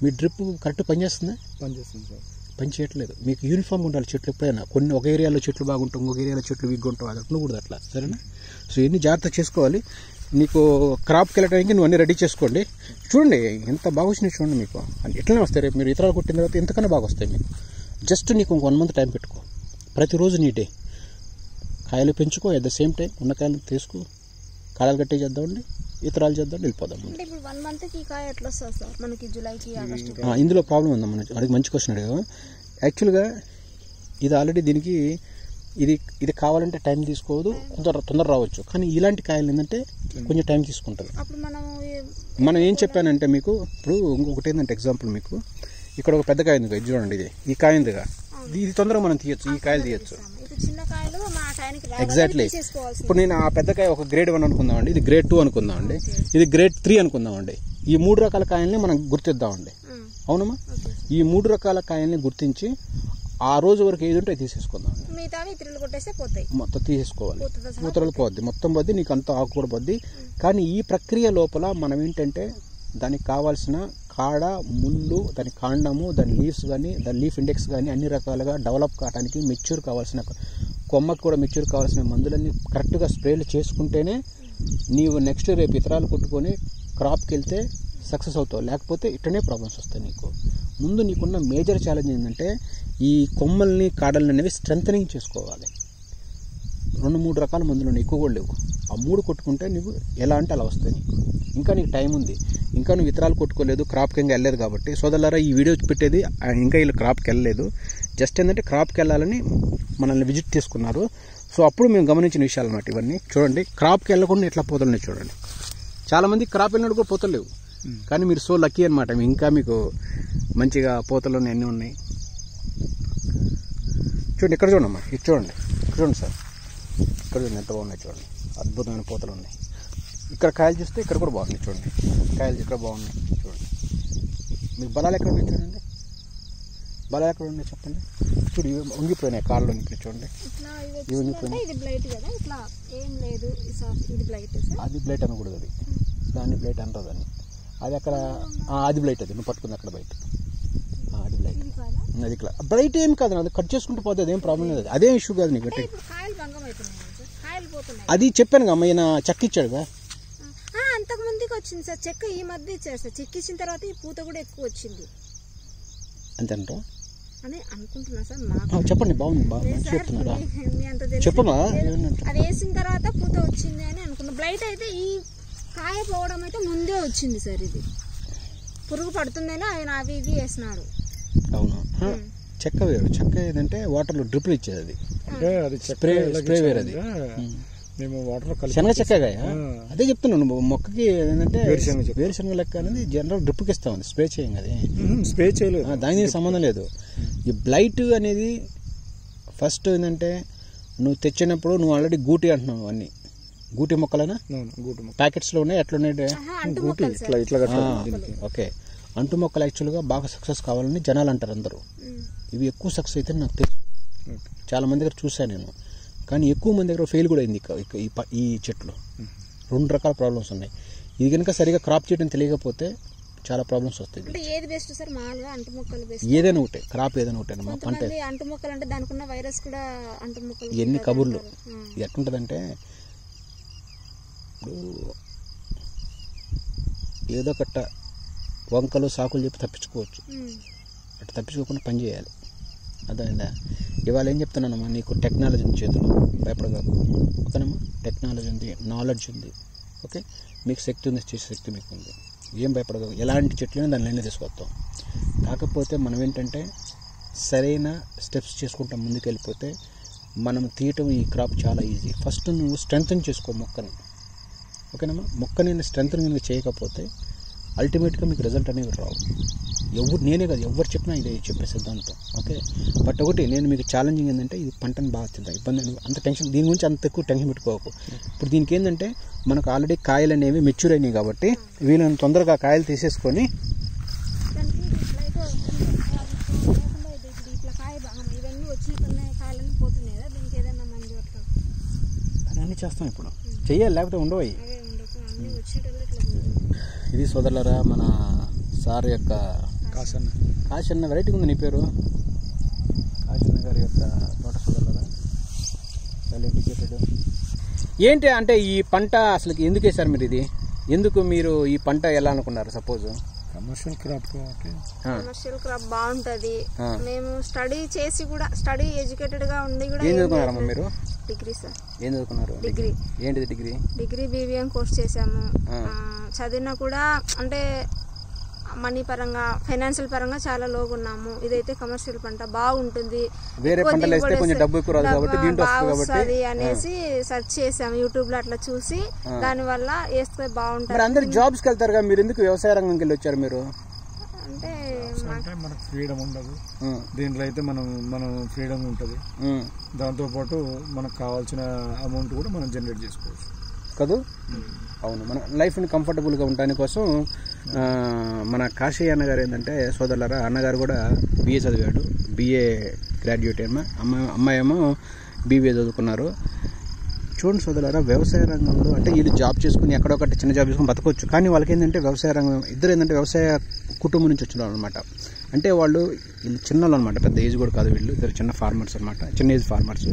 మీ డ్రిప్ కరెక్ట్ పనిచేస్తుందా? పనిచేస్తుంది సార్. పని చేయట్లేదు. మీకు యూనిఫామ్ ఉండాలి చెట్లు ఎప్పుడైనా. కొన్ని ఒక ఏరియాలో చెట్లు బాగుంటాం, ఇంకొక ఏరియాలో చెట్లు వీక్గా ఉంటాం, అది అట్లా అట్లా సరేనా. సో ఇవన్నీ జాగ్రత్త చేసుకోవాలి. నీకు క్రాప్కి వెళ్ళడానికి నువ్వు అన్నీ రెడీ చేసుకోండి. చూడండి ఎంత బాగా వచ్చినాయి చూడండి. మీకు ఎట్లనే వస్తాయి రేపు మీరు ఇతరాలు కొట్టిన తర్వాత ఎంతకన్నా బాగా వస్తాయి మీకు. జస్ట్ నీకు 1 month టైం పెట్టుకో. ప్రతిరోజు నీ డే కాయలు పెంచుకో, అట్ ద సేమ్ టైం ఉన్న కాయలు తీసుకో, కాయలు కట్టే చేద్దామండి, ఇతరాలు చేద్దాం, వెళ్ళిపోదాం. ఇందులో ప్రాబ్లం ఉందా మన అడిగి మంచి క్వశ్చన్ అడిగా. యాక్చువల్గా ఇది ఆల్రెడీ దీనికి ఇది కావాలంటే టైం తీసుకోవద్దు, తొందర రావచ్చు. కానీ ఇలాంటి కాయలు ఏంటంటే కొంచెం టైం తీసుకుంటుంది. మనం ఏం చెప్పానంటే మీకు ఇప్పుడు ఇంకొకటి ఏంటంటే ఎగ్జాంపుల్ మీకు ఇక్కడ ఒక పెద్ద కాయ ఉంది, ఇది చూడండి, ఈ కాయ ఉందిగా, ఇది తొందరగా మనం తీయచ్చు, ఈ కాయలు తీయచ్చు. ఎగ్జాక్ట్లీ. ఇప్పుడు నేను ఆ పెద్ద కాయ ఒక గ్రేడ్ 1 అనుకుందామండి, ఇది గ్రేడ్ 2 అనుకుందామండి, ఇది గ్రేడ్ 3 అనుకుందామండి. ఈ 3 రకాల కాయల్ని మనం గుర్తిద్దామండి. అవునమ్మా? ఈ 3 రకాల కాయల్ని గుర్తించి ఆ రోజు వరకు ఏది ఉంటే తీసేసుకుందాం. మొత్తం తీసేసుకోవాలి, పూతలు పోద్ది, మొత్తం పోద్ది, నీకు అంత ఆకు కూడా పోద్ది. కానీ ఈ ప్రక్రియ లోపల మనం ఏంటంటే దానికి కావాల్సిన కాడ, ముళ్ళు, దాని కాండము, దాని లీవ్స్ కానీ, దాని లీఫ్ ఇండెక్స్ కానీ అన్ని రకాలుగా డెవలప్ కావడానికి, మెచ్యూర్ కావాల్సిన కొమ్మకు కూడా మెచ్యూర్ కావాల్సిన మందులన్నీ కరెక్ట్గా స్ప్రేలు చేసుకుంటేనే నీవు నెక్స్ట్ రేపు ఇతరాలు కొట్టుకొని క్రాప్కి వెళ్తే సక్సెస్ అవుతావు. లేకపోతే ఇట్టనే ప్రాబ్లమ్స్ వస్తాయి నీకు. ముందు నీకున్న మేజర్ ఛాలెంజ్ ఏంటంటే ఈ కొమ్మల్ని కాడల్ని అనేవి స్ట్రెంథనింగ్ చేసుకోవాలి. 2-3 రకాల మందులు ఉన్నాయి, ఎక్కువ కూడా లేవు. ఆ 3 కొట్టుకుంటే నీకు ఎలా అంటే అలా వస్తాయి నీకు. ఇంకా నీకు టైం ఉంది, ఇంకా నువ్వు ఇతరాలు కొట్టుకోలేదు, క్రాప్కి ఇంకా వెళ్ళలేదు. కాబట్టి సోదరులారా, ఈ వీడియో పెట్టేది ఇంకా వీళ్ళు క్రాప్కి వెళ్ళలేదు, జస్ట్ ఏంటంటే క్రాప్కి వెళ్ళాలని మనల్ని విజిట్ చేసుకున్నారు. సో అప్పుడు మేము గమనించిన విషయాలు అన్నమాట ఇవన్నీ. చూడండి, క్రాప్కి వెళ్ళకుండా ఎట్లా పోతలున్నాయి చూడండి. చాలామంది క్రాప్ వెళ్ళినట్టు కూడా పోతలు లేవు, కానీ మీరు సో లక్కీ అనమాట. ఇంకా మీకు మంచిగా పోతలు అన్నీ ఉన్నాయి. చూడండి, ఇక్కడ చూడమ్మా, ఇది చూడండి, ఇక్కడ చూడండి సార్, ఇక్కడ చూడండి ఎంత బాగున్నాయి చూడండి, అద్భుతమైన పోతలు ఉన్నాయి. ఇక్కడ కాయలు చూస్తే ఇక్కడ కూడా బాగున్నాయి చూడండి, కాయలు ఇక్కడ బాగున్నాయి చూడండి. మీకు బలాలు ఎక్కడ ఉన్నాయి చూడండి, బలాలు ఎక్కడ ఉన్నాయి చెప్పండి. చూడు, ఇవి ఉంగిపోయినాయి కాళ్ళు, ఇప్పుడు చూడండి ఇవి ఉంగిపోయినాయి. అది బ్లైట్ అనకూడదు, అది దాన్ని బ్లైట్ అంటారు దాన్ని. అది అక్కడ అది బ్లైట్, అది నువ్వు పట్టుకుంది అక్కడ బయట, అది బ్లైట్. అది ఇక్కడ బ్లైట్ ఏం కాదు, అది కట్ చేసుకుంటూ పోతే అదేం ప్రాబ్లం లేదు, అదేం ఇష్యూ కాదు నీకు. అది చెప్పాను అమ్మ, ఈయన చెక్క ఇచ్చాడుగా. అంతకు ముందుకు వచ్చింది సార్ చెక్క, ఈ మధ్య ఇచ్చారు సార్. చెక్క ఇచ్చిన తర్వాత ఈ పూత కూడా ఎక్కువ వచ్చింది అంతేంటో అని అనుకుంటున్నా సార్. చెప్పండి, బాగుంది, బాగుంది చెప్తున్నారా, చెప్పమా. అది వేసిన తర్వాత పూత వచ్చింది అని అనుకున్నా. బ్లైట్ అయితే ఈ కాయ పోవడం అయితే ముందే వచ్చింది సార్. ఇది పురుగు పడుతుందని ఆయన అవి ఇవి వేసినాడు. అవును, చెక్క వేరు. చెక్క ఏదంటే వాటర్లో డ్రిప్లు ఇచ్చేది, అది స్ప్రే వేరు. అది మేము వాటర్ శనగ చెక్కగా, అదే చెప్తున్నాను. మొక్కకి ఏంటంటే వేరుశనగ లెక్క అనేది జనరల్ డ్రిప్కి ఇస్తామండి, స్ప్రే చేయం. అది స్ప్రే చేయలేదు, దానికి సంబంధం లేదు. ఈ బ్లైట్ అనేది ఫస్ట్ ఏంటంటే నువ్వు తెచ్చినప్పుడు నువ్వు ఆల్రెడీ గూటి అంటున్నావు. అన్నీ గూటి మొక్కలైనా ప్యాకెట్స్లో ఉన్నాయి, ఎట్లున్నాయి గూటి ఇట్లా. ఓకే, అంటు మొక్కలు యాక్చువల్గా బాగా సక్సెస్ కావాలని జనాలు అంటారు అందరూ. ఇవి ఎక్కువ సక్సెస్ అయితే నాకు తెలుసు, చాలా మంది దగ్గర చూసాను నేను. కానీ ఎక్కువ మంది దగ్గర ఫెయిల్ కూడా అయింది ఈ చెట్లు. 2 రకాల ప్రాబ్లమ్స్ ఉన్నాయి. ఇది కనుక సరిగా క్రాప్ చేయడం తెలియకపోతే చాలా ప్రాబ్లమ్స్ వస్తాయి. ఏది బెస్ట్ సార్ మామూలుగా అంటు మొక్కలు బెస్ట్? ఏదైనా ఒకటే, క్రాప్ ఏదైనా ఒకటే. మా పంట అంటు మొక్కలు అంటే దానికి ఉన్న వైరస్ కూడా అంటు మొక్కలు ఎన్ని కబుర్లు. ఇది ఎట్లుంటుందంటే ఇప్పుడు ఏదో కట్ట వంకలు సాకులు చెప్పి తప్పించుకోవచ్చు. అటు తప్పించుకోకుండా పని చేయాలి. అర్థమైందా? ఇవాళ ఏం చెప్తున్నానమ్మా, నీకు టెక్నాలజీ ఉంది చేతిలో, భయపడగాకు. ఓకేనమ్మా? టెక్నాలజీ ఉంది, నాలెడ్జ్ ఉంది. ఓకే, మీకు శక్తి ఉంది, చేసే శక్తి మీకు ఉంది. ఏం భయపడగాకు. ఎలాంటి చెట్లైనా దాని లైన్లో తీసుకొస్తాం. కాకపోతే మనం ఏంటంటే సరైన స్టెప్స్ చేసుకుంటాం ముందుకు వెళ్ళిపోతే మనం తీయటం ఈ క్రాప్ చాలా ఈజీ. ఫస్ట్ నువ్వు స్ట్రెంగ్తన్ చేసుకో మొక్కని. ఓకేనమ్మా? మొక్కని స్ట్రెంగ్తన్ కనుక చేయకపోతే అల్టిమేట్గా మీకు రిజల్ట్ అనేవి రావు. నేనే కాదు, ఎవరు చెప్పినా ఇదే చెప్పే సిద్ధాంతం. ఓకే, బట్ ఒకటి నేను మీకు ఛాలెంజింగ్ ఏంటంటే ఇది పంటను బాగా తిందా ఇబ్బంది, అంత టెన్షన్, దీని గురించి అంత ఎక్కువ టెన్షన్ పెట్టుకోకు. ఇప్పుడు దీనికి ఏంటంటే మనకు ఆల్రెడీ కాయలు అనేవి మెచ్యూర్ అయినాయి కాబట్టి వీళ్ళని తొందరగా కాయలు తీసేసుకొని అన్నీ చేస్తాం. ఇప్పుడు చెయ్యాలి, లేకపోతే ఉండవు. ఇది సోదరులారా మన సార్ యొక్క కాశన్న వెరైటీ ఉంది. నీ పేరు కాశన్న గారి యొక్క తోట సోదరులారా, చాలా ఎడ్యుకేటెడ్. ఏంటి అంటే ఈ పంట అసలు ఎందుకు వేశారు మీరు? ఇది ఎందుకు మీరు ఈ పంట ఎలా అనుకున్నారు? సపోజ్ కమర్షియల్ క్రాప్ బాగుంటది. మేము స్టడీ చేసి కూడా, స్టడీ ఎడ్యుకేటెడ్ గా ఉండి కూడా. ఏం చదువుకున్నారమ్మా మీరు? Degree sir. ఏం చదువుకున్నారు? డిగ్రీ. ఏంటిది డిగ్రీ? డిగ్రీ BBM కోర్స్ చేసాము. చదివినా కూడా అంటే మనీ పరంగా, ఫైనాన్షియల్ పరంగా చాలా లోగా ఉన్నాము. ఇదైతే కమర్షియల్ పంట బాగుంటుంది, వేరే పంటలు వేస్తే కొంచెం డబ్బు ఎక్కువ రాదు కాబట్టి దీంట్లో వస్తుంది అనేసి సెర్చ్ చేసాము యూట్యూబ్ లో. అట్లా చూసి దాని వల్ల వేస్తే బాగుంటుంది. అందరు జాబ్స్ కి వెళ్తారు కదా, మీరు ఎందుకు వ్యవసాయ రంగంకి వెళ్ళి వచ్చారు? మీరు అంటే మనకు ఫ్రీడమ్ ఉండదు దీంట్లో, అయితే మనం ఫ్రీడమ్ ఉంటుంది. దాంతో పాటు మనకు కావాల్సిన అమౌంట్ కూడా మనం జనరేట్ చేసుకోవచ్చు కదా. అవును, మన లైఫ్ని కంఫర్టబుల్గా ఉండడానికి కోసం మన కాశీ అన్నగారు ఏంటంటే సోదరులారా, అన్నగారు కూడా BA చదివాడు, BA గ్రాడ్యుయేట్ ఏమో, అమ్మాయి ఏమో BBA చదువుకున్నారు. చూడండి సోదరులారా, వ్యవసాయ రంగంలో అంటే వీళ్ళు జాబ్ చేసుకుని ఎక్కడొకటి చిన్న జాబ్ చేసుకుని బతకొచ్చు. కానీ వాళ్ళకి ఏంటంటే వ్యవసాయ రంగం, ఇద్దరు ఏంటంటే వ్యవసాయ కుటుంబం నుంచి వచ్చిన వాళ్ళు అనమాట. అంటే వీళ్ళు చిన్న వాళ్ళు అనమాట, పెద్ద ఏజ్ కూడా కాదు. వీళ్ళు ఇద్దరు చిన్న ఫార్మర్స్ అనమాట, చిన్న ఏజ్ ఫార్మర్స్.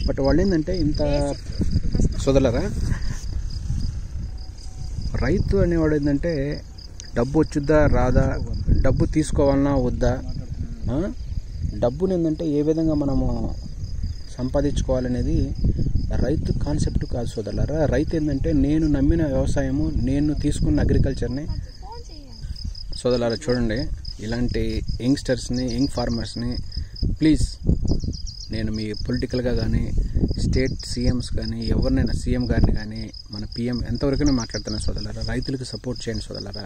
బట్ వాళ్ళు ఏంటంటే ఇంత సోదరులారా, రైతు అనేవాడు ఏంటంటే డబ్బు వచ్చుద్దా రాదా, డబ్బు తీసుకోవాలన్నా వద్దా, డబ్బుని ఏంటంటే ఏ విధంగా మనము సంపాదించుకోవాలనేది రైతు కాన్సెప్ట్ కాదు సోదరులారా. రైతు ఏంటంటే నేను నమ్మిన వ్యవసాయము, నేను తీసుకున్న అగ్రికల్చర్ని. సోదరులారా చూడండి, ఇలాంటి యంగ్స్టర్స్ని, యంగ్ ఫార్మర్స్ని ప్లీజ్, నేను మీ పొలిటికల్గా కానీ స్టేట్ CMs కానీ ఎవరినైనా, CM గారిని కానీ మన PM ఎంతవరకైనా మాట్లాడుతున్నాను సోదరులారా, రైతులకు సపోర్ట్ చేయండి సోదరులారా.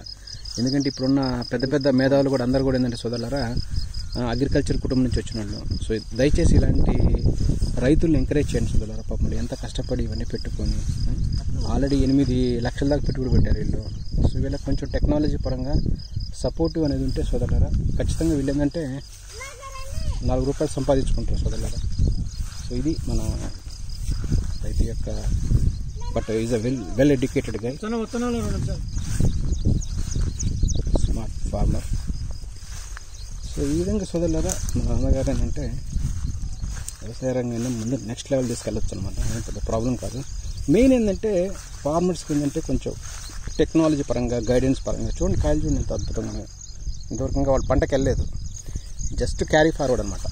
ఎందుకంటే ఇప్పుడున్న పెద్ద పెద్ద మేధావులు కూడా అందరూ కూడా ఏంటంటే సోదరులారా అగ్రికల్చర్ కుటుంబం నుంచి వచ్చిన వాళ్ళు. సో దయచేసి ఇలాంటి రైతులను ఎంకరేజ్ చేయండి సోదరులారా. పాపం ఎంత కష్టపడి ఇవన్నీ పెట్టుకొని ఆల్రెడీ 8 లక్షల దాకా పెట్టుబడి పెట్టారు వీళ్ళు. సో వీళ్ళకి కొంచెం టెక్నాలజీ పరంగా సపోర్టివ్ అనేది ఉంటే సోదరులారా ఖచ్చితంగా వీళ్ళు ఏంటంటే 4 రూపాయలు సంపాదించుకుంటారు సోదరులారా. సో ఇది మన రైతు యొక్క, but is a well educated guy, smart farmer. So ఈ విధంగా సోదరులారా మన అన్నగారు ఏంటంటే వ్యవసాయ రంగాన్ని ముందు నెక్స్ట్ లెవెల్ తీసుకెళ్ళొచ్చు అనమాట. పెద్ద ప్రాబ్లం కాదు. మెయిన్ ఏంటంటే ఫార్మర్స్కి ఏంటంటే కొంచెం టెక్నాలజీ పరంగా, గైడెన్స్ పరంగా. చూడండి కాయలు చూడండి ఎంత అద్భుతంగా, ఇంతవరకు ఇంకా వాళ్ళు పంటకి వెళ్ళలేదు, జస్ట్ క్యారీ ఫార్వర్డ్ అనమాట.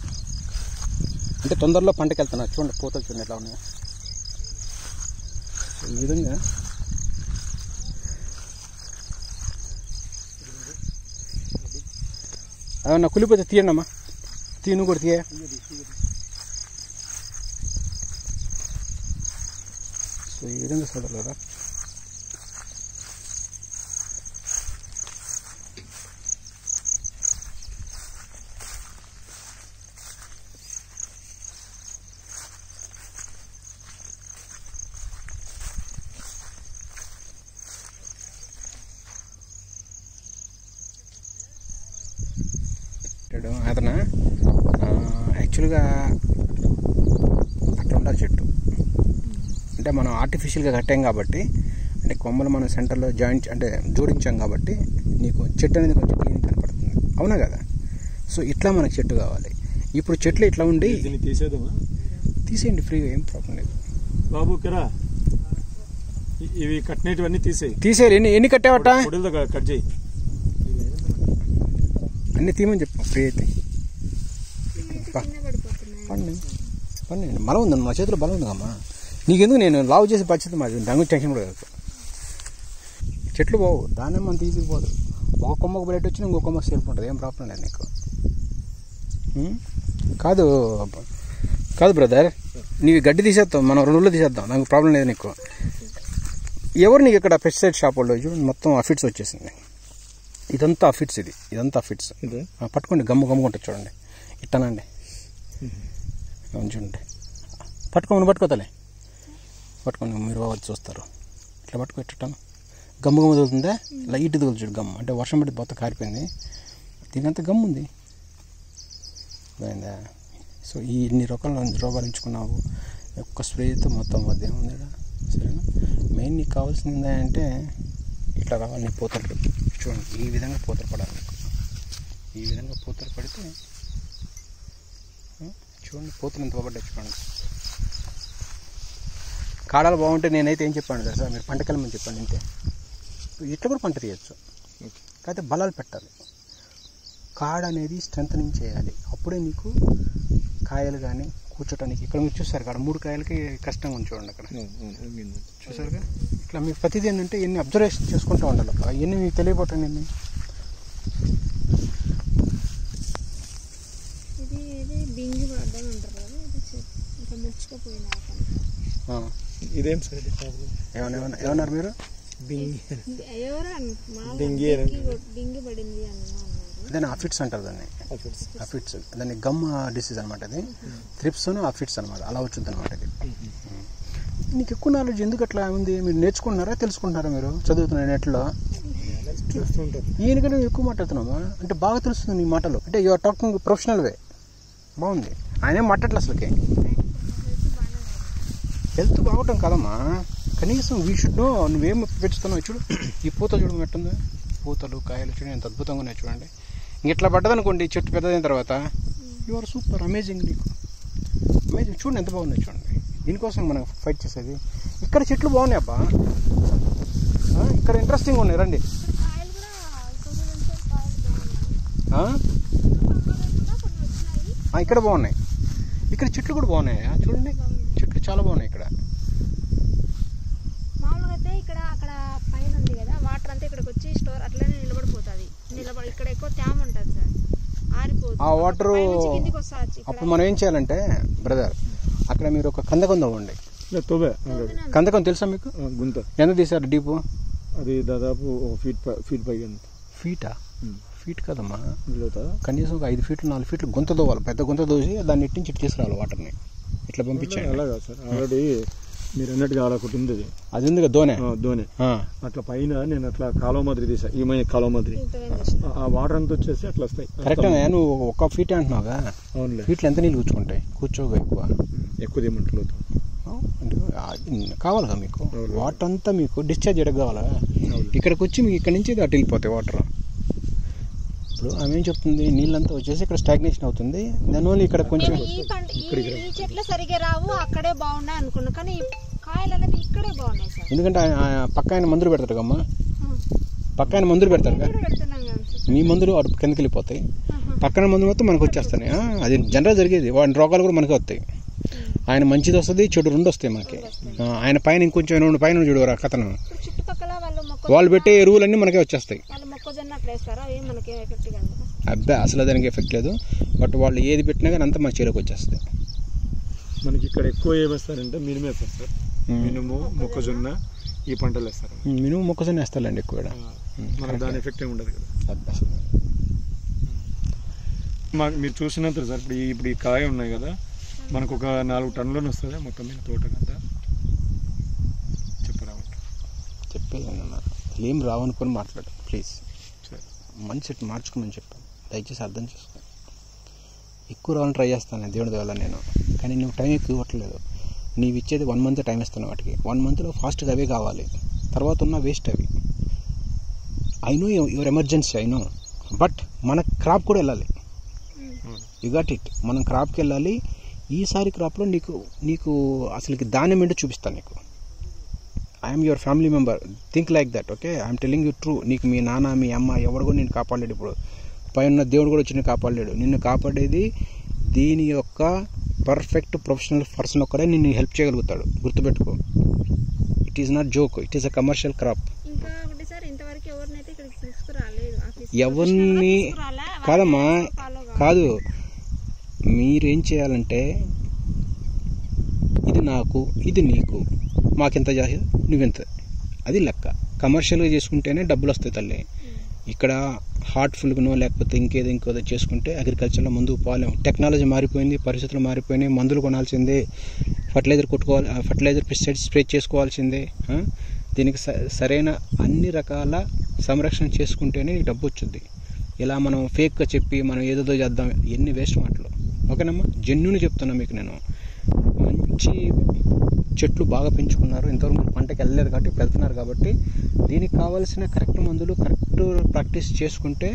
అంటే తొందరలో పంటకి వెళ్తున్నారు. చూడండి పూతలు చూడండి ఎట్లా ఉన్నాయి. ఈ విధంగా అవునా, కులిపోతే తీయండి అమ్మా, తీను కూడా తీయ. సో ఈ విధంగా సోదరులారా అతను యాక్చువల్గా అట్లా ఉండాలి చెట్టు. అంటే మనం ఆర్టిఫిషియల్గా కట్టాం కాబట్టి, అంటే కొమ్మలు మనం సెంటర్లో జోడించాం కాబట్టి నీకు చెట్టు అనేది కొంచెం క్లీన్ కనపడుతుంది, అవునా కదా? సో ఇట్లా మనకు చెట్టు కావాలి. ఇప్పుడు చెట్లు ఇట్లా ఉండి తీసేయండి ఫ్రీగా, ఏం ప్రాబ్లం లేదు బాబు. ఇవి కట్టినవన్నీ తీసేయాలి. ఎన్ని కట్టావట? కట్ చేయి. అన్నీ తీయమని చెప్పు ఫ్రీ అయితే. పండి బలం ఉందమ్మా, మా చేతిలో బలం ఉందమ్మా. నీకెందుకు, నేను లావు చేసి పరిస్థితి మాది, దాని టెన్షన్ కూడా కాదు. చెట్లు పోవు, దానిమ్మ అంత ఈజీగా పోదు. ఒక కొమ్మకు బ్లడ్ వచ్చి ఇంకో కొమ్మకు సేఫ్ ఉంటుంది, ఏం ప్రాబ్లం లేదు నీకు. కాదు కాదు బ్రదర్, నీకు గడ్డి తీసేద్దాం, మనం 2 రోజులు తీసేద్దాం, నాకు ప్రాబ్లం లేదు నీకు. ఎవరు నీకు ఇక్కడ పెస్టిసైడ్ షాప్ వాళ్ళు చూడండి, మొత్తం అఫిడ్స్ వచ్చేసింది. ఇదంతా అఫిడ్స్, ఇదంతా అఫిడ్స్. పట్టుకోండి, గమ్ము ఉంటుంది చూడండి, ఇట్టనండి చూడండి. పట్టుకోతలే, పట్టుకోండి, మీరు వచ్చి చూస్తారు. ఇట్లా పట్టుకో, ఇట్టాను గమ్ము తగులుతుందే, లైట్ తగులు చూడు గమ్ము. అంటే వర్షం పడి మొత్తం కారిపోయింది, దీనికంతా గమ్ము ఉంది. పోయిందా? సో ఈ ఇన్ని రోగాలు ఎంచుకున్నావు, ఒక్క స్ప్రేతో మొత్తం వద్ద ఏముంది. సరేనా? మెయిన్ నీకు కావాల్సింది ఏంటంటే ఇట్లా రావాలి, నీ పూతలు చూడండి, ఈ విధంగా పూతలు పడాలి నీకు. ఈ విధంగా పూతలు పడితే చూడండి, పూతలు ఎంత బాగుపడ్డాయి చూడండి. కాడాలు బాగుంటే నేనైతే ఏం చెప్పాను కదా సార్, మీరు పంటకెళ్ళమని చెప్పండి, ఇంతే. ఇట్లా కూడా పంట తీయచ్చు, కాకపోతే బలాలు పెట్టాలి. కాడ అనేది స్ట్రెంథనింగ్ చేయాలి, అప్పుడే నీకు కాయలు కానీ కూర్చోటానికి. ఇక్కడ మీరు చూసారు కాడ 3 కాయలకి కష్టంగా ఉంది చూడండి, అక్కడ చూసారుగా. ఇట్లా మీకు ప్రతిదీ ఏంటంటే ఎన్ని అబ్జర్వేషన్ చేసుకుంటూ ఉండాలి, అవన్నీ మీకు తెలియపోతాను. ఎన్ని ఇదేం సార్ ఏమన్నారు మీరు? దాన్ని అఫిడ్స్ అంటారు, దాన్ని అఫిడ్స్. దాన్ని గమ్ డిసీజ్ అనమాట, అది థ్రిప్స్ అఫిడ్స్ అనమాట, అలా వచ్చింది అనమాట. ఇది నీకు ఎక్కువ నాలెడ్జ్ ఎందుకు అట్లా ఉంది? మీరు నేర్చుకుంటున్నారా, తెలుసుకుంటున్నారా? మీరు చదువుతున్న నెట్లో ఈయనకన్నా ఎక్కువ మాట్లాడుతున్నావా అంటే బాగా తెలుస్తుంది నీ మాటలు. అంటే యూఆర్ టాకింగ్ ప్రొఫెషనల్ వే, బాగుంది. ఆయనేం మాట్లాడలే అసలుకి. హెల్త్ బాగోటం కదమ్మా, కనీసం వీ షుడ్ నో నువ్వేం పెంచుతున్నావు. చూడు ఈ పూతలు చూడడం ఎట్టుందో, పూతలు కాయలు చూడండి ఎంత అద్భుతంగా ఉన్నాయి చూడండి. ఇట్లా పడ్డదనుకోండి చెట్టు పెద్దదైన తర్వాత యు ఆర్ సూపర్ అమేజింగ్, నీకు అమేజింగ్. చూడండి ఎంత బాగున్నాయి చూడండి. దీనికోసం మనం ఫైట్ చేసేది. ఇక్కడ చెట్లు బాగున్నాయి అబ్బా, ఇక్కడ ఇంట్రెస్టింగ్ ఉన్నాయి, రండి. ఇక్కడ బాగున్నాయి, ఇక్కడ చెట్లు కూడా బాగున్నాయి చూడండి, చెట్లు చాలా బాగున్నాయి ఇక్కడ. మామూలుగా అయితే అక్కడ పైన ఉంది కదా వాటర్ అంతా ఇక్కడికి వచ్చి స్టోర్ అట్లనే నిలబడిపోతుంది. ఇక్కడ ఎక్కువ తేమ ఉంటుంది సార్, ఆరిపోతుంది ఆ వాటర్. అప్పుడు మనం ఏం చేయాలంటే బ్రదర్, అక్కడ మీరు ఒక కందకం తవ్వండి. కందకం తెలుసా మీకు? గుంత ఎంత తీసారు డీపు? అది దాదాపు ఫీట్ పైగా. ఫీటా? ఫీట్ కదమ్మా, కనీసం ఒక 5 ఫీట్లు 4 ఫీట్లు గుంత తోవాలి, పెద్ద గుంత దోసి దాన్ని ఇట్టించి తీసుకురావాలి వాటర్ని, ఇట్లా పంపించాలి. అలాగా సార్, ఆల్రెడీ మీరు అన్నట్టుగా అలా ఒకటి ఉంది, అది ఉంది కదా దోనే. అట్లా పైన నేను అట్లా కాలువ మాదిరి తీసా, ఈ కాలువ మాదిరి ఆ వాటర్ అంతా వచ్చేసి అట్లా వస్తాయి. కరెక్ట్. నువ్వు 1 ఫీట్ అంటున్నావుగా, అవునులే. ఫీట్లు ఎంత నీళ్ళు కూర్చుకుంటాయి? కూర్చోగా ఎక్కువ తీయమంటారు కావాలి కదా మీకు. వాటర్ అంతా మీకు డిశ్చార్జ్ చేయడం కావాలా? ఇక్కడికి వచ్చి మీకు ఇక్కడ నుంచి అటు వెళ్ళిపోతాయి వాటర్. ఇప్పుడు ఆమె ఏం చెప్తుంది, నీళ్ళంతా వచ్చేసి ఇక్కడ స్టాగ్నేషన్ అవుతుంది. దానివల్ల ఇక్కడ కొంచెం చెట్లు సరిగా రావు, అక్కడే బాగున్నాయి అనుకున్నా, కానీ కాయలు అనేది ఇక్కడే బాగున్నాయి సార్. ఎందుకంటే పక్క ఆయన మందులు పెడతారు కమ్మా, పక్క ఆయన మందులు పెడతారు కదా, మీ మందులు అటు కిందకి వెళ్ళిపోతాయి, పక్కన మందులు మొత్తం మనకు వచ్చేస్తాయి. అది జనరల్ జరిగేది. వాటి రోగాలు కూడా మనకే వస్తాయి. ఆయన మంచిది వస్తుంది, చెడు 2 వస్తాయి మనకి. ఆయన పైన ఇంకొంచెం 2 పైన చూడు కథను, వాళ్ళు పెట్టే ఎరువులన్నీ మనకే వచ్చేస్తాయి. అబ్బా అసలు దానికి ఎఫెక్ట్ లేదు, బట్ వాళ్ళు ఏది పెట్టినా కానీ అంతా మన చేలోకి వచ్చేస్తాయి. మనకి ఇక్కడ ఎక్కువ ఏమేస్తారంటే మినుము వేస్తారు సార్, మినుము మొక్కజొన్న ఈ పంటలు వేస్తారు. మినుము మొక్కజొన్న వేస్తారండి ఎక్కువ, మనకు దాని ఎఫెక్ట్ ఏమి ఉండదు కదా. మాకు మీరు చూసినంత సార్, ఇప్పుడు ఈ కాయ ఉన్నాయి కదా, మనకు ఒక 4 టన్నులను వస్తుంది మొత్తం మీద తోటకంతా. చెప్పేదన్నా ఏం రావనుకొని మాట్లాడు ప్లీజ్. మంచి సెట్ మార్చుకోమని చెప్పాను, దయచేసి అర్థం చేసుకో. ఎక్కువ రావాలని ట్రై చేస్తాను దేవుడి వల్ల నేను, కానీ నువ్వు టైం ఎక్కువ ఇవ్వట్లేదు. నీవు ఇచ్చేది 1 మంత్ టైం ఇస్తాను వాటికి. 1 మంత్లో ఫాస్ట్గా అవే కావాలి, తర్వాత ఉన్న వేస్ట్ అవి. I know your emergency, I know, but మన క్రాప్ కూడా వెళ్ళాలి. You got it. మనం క్రాప్కి వెళ్ళాలి. ఈసారి క్రాప్లో నీకు అసలుకి దాని మీద చూపిస్తాను నీకు. I'm your family member, think like that, okay? I'm telling you true. నీకు మీ నాన్న మీ అమ్మ ఎవరు కూడా నేను కాపాడలేడు ఇప్పుడు. పైన దేవుడు కూడా వచ్చి నిన్ను కాపాడలేడు. నిన్ను కాపాడేది దీని యొక్క పర్ఫెక్ట్ ప్రొఫెషనల్ పర్సన్ ఒక్కడే నిన్ను హెల్ప్ చేయగలుగుతాడు. గుర్తుపెట్టుకో, it is not joke, it is a commercial crop. ఇంకా ఒకటి సార్, ఇంతవరకు ఎవరినైతే ఇక్కడికి తీసుకురాలేదు. ఎవరిని కాదమ్మా, కాదు, మీరేం చేయాలంటే ఇది నాకు, ఇది నీకు, మాకింత చేసి నువ్వెంత, అది లెక్క. కమర్షియల్గా చేసుకుంటేనే డబ్బులు వస్తాయి తల్లి. ఇక్కడ హార్ట్ఫుల్గానో లేకపోతే ఇంకోదో చేసుకుంటే అగ్రికల్చర్లో ముందుకు పోలేము. టెక్నాలజీ మారిపోయింది, పరిస్థితులు మారిపోయినాయి, మందులు కొనాల్సిందే, ఫర్టిలైజర్ పెస్టిసైడ్స్ స్ప్రే చేసుకోవాల్సిందే. దీనికి సరైన అన్ని రకాల సంరక్షణ చేసుకుంటేనే నీకు డబ్బు వచ్చింది. ఇలా మనం ఫేక్గా చెప్పి మనం ఏదేదో చేద్దాం, ఎన్ని వేస్ట్ మాటలు. ఓకేనమ్మా, జెన్యూన్ చెప్తున్నా మీకు. నేను మంచి చెట్లు బాగా పెంచుకున్నారు, ఇంతవరకు మీరు పంటకి వెళ్ళలేదు కాబట్టి ఇప్పుడు వెళ్తున్నారు కాబట్టి దీనికి కావాల్సిన కరెక్ట్ మందులు, కరెక్ట్ ప్రాక్టీస్ చేసుకుంటే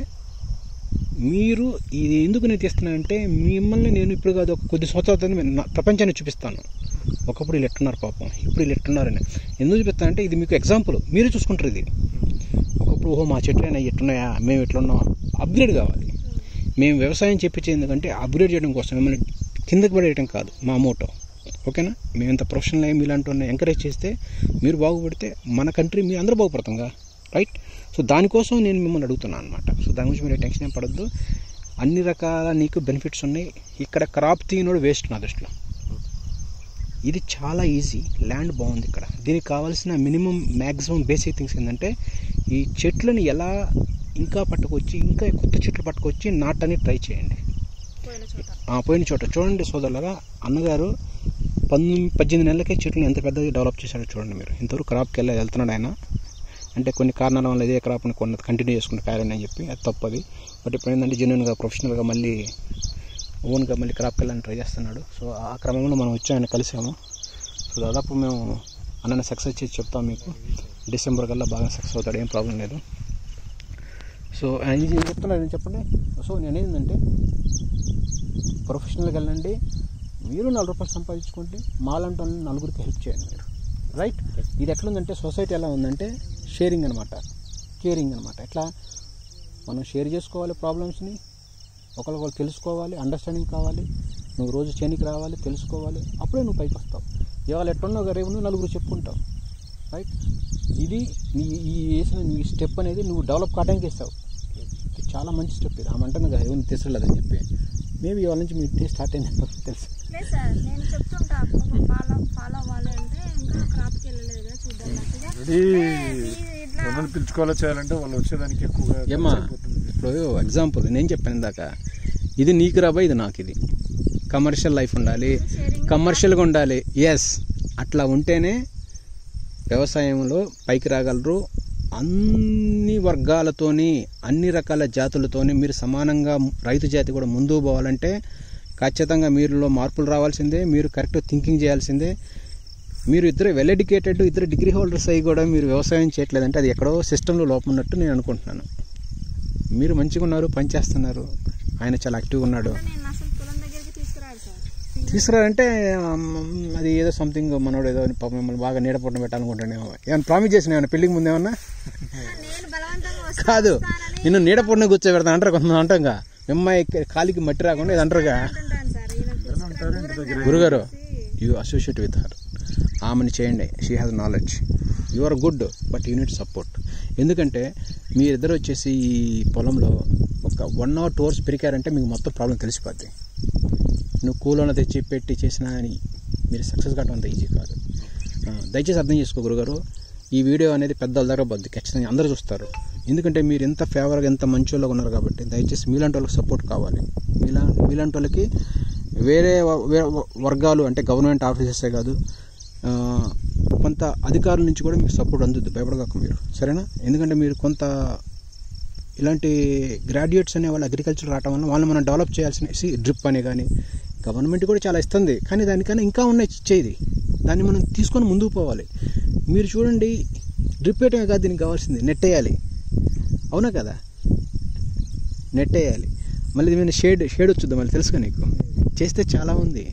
మీరు ఇది ఎందుకు నేను తీస్తున్నానంటే మిమ్మల్ని నేను ఇప్పుడు కాదు ఒక కొద్ది సంవత్సరాల ప్రపంచాన్ని చూపిస్తాను. ఒకప్పుడు వీళ్ళు ఎట్టున్నారు పాపం, ఇప్పుడు వీళ్ళు ఎట్టున్నారని ఎందుకు చూపిస్తానంటే ఇది మీకు ఎగ్జాంపుల్, మీరు చూసుకుంటారు. ఇది ఒకప్పుడు ఓహో మా చెట్లు అయినా ఎట్టున్నాయా, మేము ఎట్లున్నాం, అప్గ్రేడ్ కావాలి. మేము వ్యవసాయం చెప్పించేది ఎందుకంటే అప్గ్రేడ్ చేయడం కోసం, మిమ్మల్ని కిందకి పడేయడం కాదు మా మోటో. ఓకేనా, మేము ఇంత ప్రొఫెషనల్ అయ్యి మీలాంటి ఎంకరేజ్ చేస్తే మీరు బాగుపడితే మన కంట్రీ మీరు అందరూ బాగుపడతాంగా, రైట్? సో దానికోసం నేను మిమ్మల్ని అడుగుతున్నాను అనమాట. సో దాని గురించి మీరు టెన్షన్ ఏం పడద్దు. అన్ని రకాల నీకు బెనిఫిట్స్ ఉన్నాయి. ఇక్కడ క్రాప్ తీయనోడు వేస్ట్ నా దృష్టిలో. ఇది చాలా ఈజీ, ల్యాండ్ బాగుంది ఇక్కడ. దీనికి కావాల్సిన మినిమం మ్యాక్సిమం బేసిక్ థింగ్స్ ఏంటంటే ఈ చెట్లను ఎలా ఇంకా పట్టుకొచ్చి, ఇంకా కొత్త చెట్లు పట్టుకొచ్చి నాటని ట్రై చేయండి. పోయిన చోట చూడండి సోదరులారా, అన్నగారు 18 నెలలకే చెట్లను ఎంత పెద్దగా డెవలప్ చేశాడో చూడండి మీరు. ఇంతవరకు క్రాప్కి వెళ్తున్నాడు ఆయన. అంటే కొన్ని కారణాల వల్ల ఇదే క్రాప్ని కొన్ని కంటిన్యూ చేసుకుంటే కారణం అని చెప్పి అది తప్పది. బట్ ఇప్పుడు ఏంటంటే జెన్యున్గా ప్రొఫెషనల్గా మళ్ళీ ఓన్గా మళ్ళీ క్రాప్కి వెళ్ళాలని ట్రై చేస్తున్నాడు. సో ఆ క్రమంలో మనం వచ్చి ఆయన కలిసాము. సో దాదాపు మేము అన్నని సక్సెస్ చేసి చెప్తాం మీకు. డిసెంబర్ కల్లా బాగా సక్సెస్ అవుతాడు, ఏం ప్రాబ్లం లేదు. సో ఇది చెప్తున్నాడు నేను చెప్పండి. సో నేను ఏంటంటే ప్రొఫెషనల్గా వెళ్ళండి, మీరు 4 రూపాయలు సంపాదించుకోండి, మాలాంటి వాళ్ళని నలుగురికి హెల్ప్ చేయండి మీరు, రైట్? ఇది ఎట్లుందంటే సొసైటీ ఎలా ఉందంటే షేరింగ్ అనమాట, కేరింగ్ అనమాట. ఎట్లా మనం షేర్ చేసుకోవాలి ప్రాబ్లమ్స్ని, ఒకరికొకరు తెలుసుకోవాలి, అండర్స్టాండింగ్ కావాలి. నువ్వు రోజు చేనికి రావాలి, తెలుసుకోవాలి, అప్పుడే నువ్వు పైకి వస్తావు. ఇవాళ ఎట్టున్నావు రేపు నువ్వు నలుగురు చెప్పుకుంటావు, రైట్? ఇది ఈ వేసిన నీ స్టెప్ అనేది నువ్వు డెవలప్ కావడానికి వేస్తావు. చాలా మంచి స్టెప్ ఇది. ఆమె అంటుంది కదా ఎవరిని తీసుకెళ్ళదని చెప్పి. మేబీ ఇవాళ నుంచి మీ టీ స్టార్ట్ అయింది తెలుసు. లేదు సార్, నేను చెప్తుంటా ఫాలో అవ్వాలి అంటే ఇంకా క్రాప్కి వెళ్ళలేదు కదా చూద్దాం. పిలుచుకోవాలో చేయాలంటే వాళ్ళు వచ్చేదానికి ఎక్కువగా ఏమా ఇప్పుడు ఎగ్జాంపుల్ నేను చెప్పాను ఇందాక, ఇది నీకు రాబా, ఇది నాకు. ఇది కమర్షియల్ లైఫ్ ఉండాలి, కమర్షియల్గా ఉండాలి. ఎస్, అట్లా ఉంటేనే వ్యవసాయంలో పైకి రాగలరు. అన్ని వర్గాలతోని, అన్ని రకాల జాతులతోని మీరు సమానంగా రైతు జాతి కూడా ముందుకు పోవాలంటే ఖచ్చితంగా మీరులో మార్పులు రావాల్సిందే. మీరు కరెక్ట్ థింకింగ్ చేయాల్సిందే. మీరు ఇద్దరు వెల్ ఎడ్యుకేటెడ్, ఇద్దరు డిగ్రీ హోల్డర్స్ అయ్యి కూడా మీరు వ్యవసాయం చేయట్లేదంటే అది ఎక్కడో సిస్టంలో లోపం ఉన్నట్టు నేను అనుకుంటున్నాను. మీరు మంచిగా ఉన్నారు, పనిచేస్తున్నారు, ఆయన చాలా యాక్టివ్గా ఉన్నాడు. తీసుకురారంటే అది ఏదో సంథింగ్ మనోడు ఏదో మిమ్మల్ని బాగా నీడపొట్టం పెట్టాలనుకుంటానేమో. ఏమైనా ప్రామిస్ చేసిన ఏమన్నా పెళ్ళికి ముందు ఏమన్నా? కాదు, నిన్ను నీడపొట్టనే కూర్చోబెడతాను అంటారు కొంతమంది. అంటాంగా అమ్మాయి కాలికి మట్టి రాకుండా ఇది అంటారుగా. గురుగారు, యూ అసోసియేట్ విత్ హర్, ఆమెను చేయండి. She has knowledge. You are good, but you need support. ఎందుకంటే మీరిద్దరు వచ్చేసి ఈ పొలంలో ఒక 1 or 2 hours పెరికారంటే మీకు మొత్తం ప్రాబ్లం తెలిసిపోద్ది. నువ్వు కూలోన తెచ్చి పెట్టి చేసినా అని మీరు సక్సెస్ కావడం అంత ఈజీ కాదు. దయచేసి అర్థం చేసుకో గురుగారు. ఈ వీడియో అనేది పెద్దల దగ్గర పోద్ది, ఖచ్చితంగా అందరూ చూస్తారు. ఎందుకంటే మీరు ఎంత ఫేవర్గా, ఎంత మంచోళ్ళగా ఉన్నారు కాబట్టి దయచేసి మీలాంటి వాళ్ళకి సపోర్ట్ కావాలి. మీలాంటి వాళ్ళకి వేరే వర్గాలు అంటే గవర్నమెంట్ ఆఫీసర్సే కాదు, కొంత అధికారుల నుంచి కూడా మీకు సపోర్ట్ అందుద్ది, భయపడగాక మీరు, సరేనా? ఎందుకంటే మీరు కొంత ఇలాంటి గ్రాడ్యుయేట్స్ అనే వాళ్ళు అగ్రికల్చర్ రావడం వల్ల వాళ్ళు మనం డెవలప్ చేయాల్సిన డ్రిప్ అని కానీ గవర్నమెంట్ కూడా చాలా ఇస్తుంది, కానీ దానికన్నా ఇంకా ఉన్నాయి ఇచ్చేది. దాన్ని మనం తీసుకొని ముందుకు పోవాలి. మీరు చూడండి, డ్రిప్ వేయటమే కాదు దీనికి కావాల్సింది, నెట్ వేయాలి. అవునా కదా? నెట్ వేయాలి. మళ్ళీ దీని షేడ్ వచ్చుద్ది, మళ్ళీ తెలుసుగా నీకు. చేస్తే చాలా ఉంది.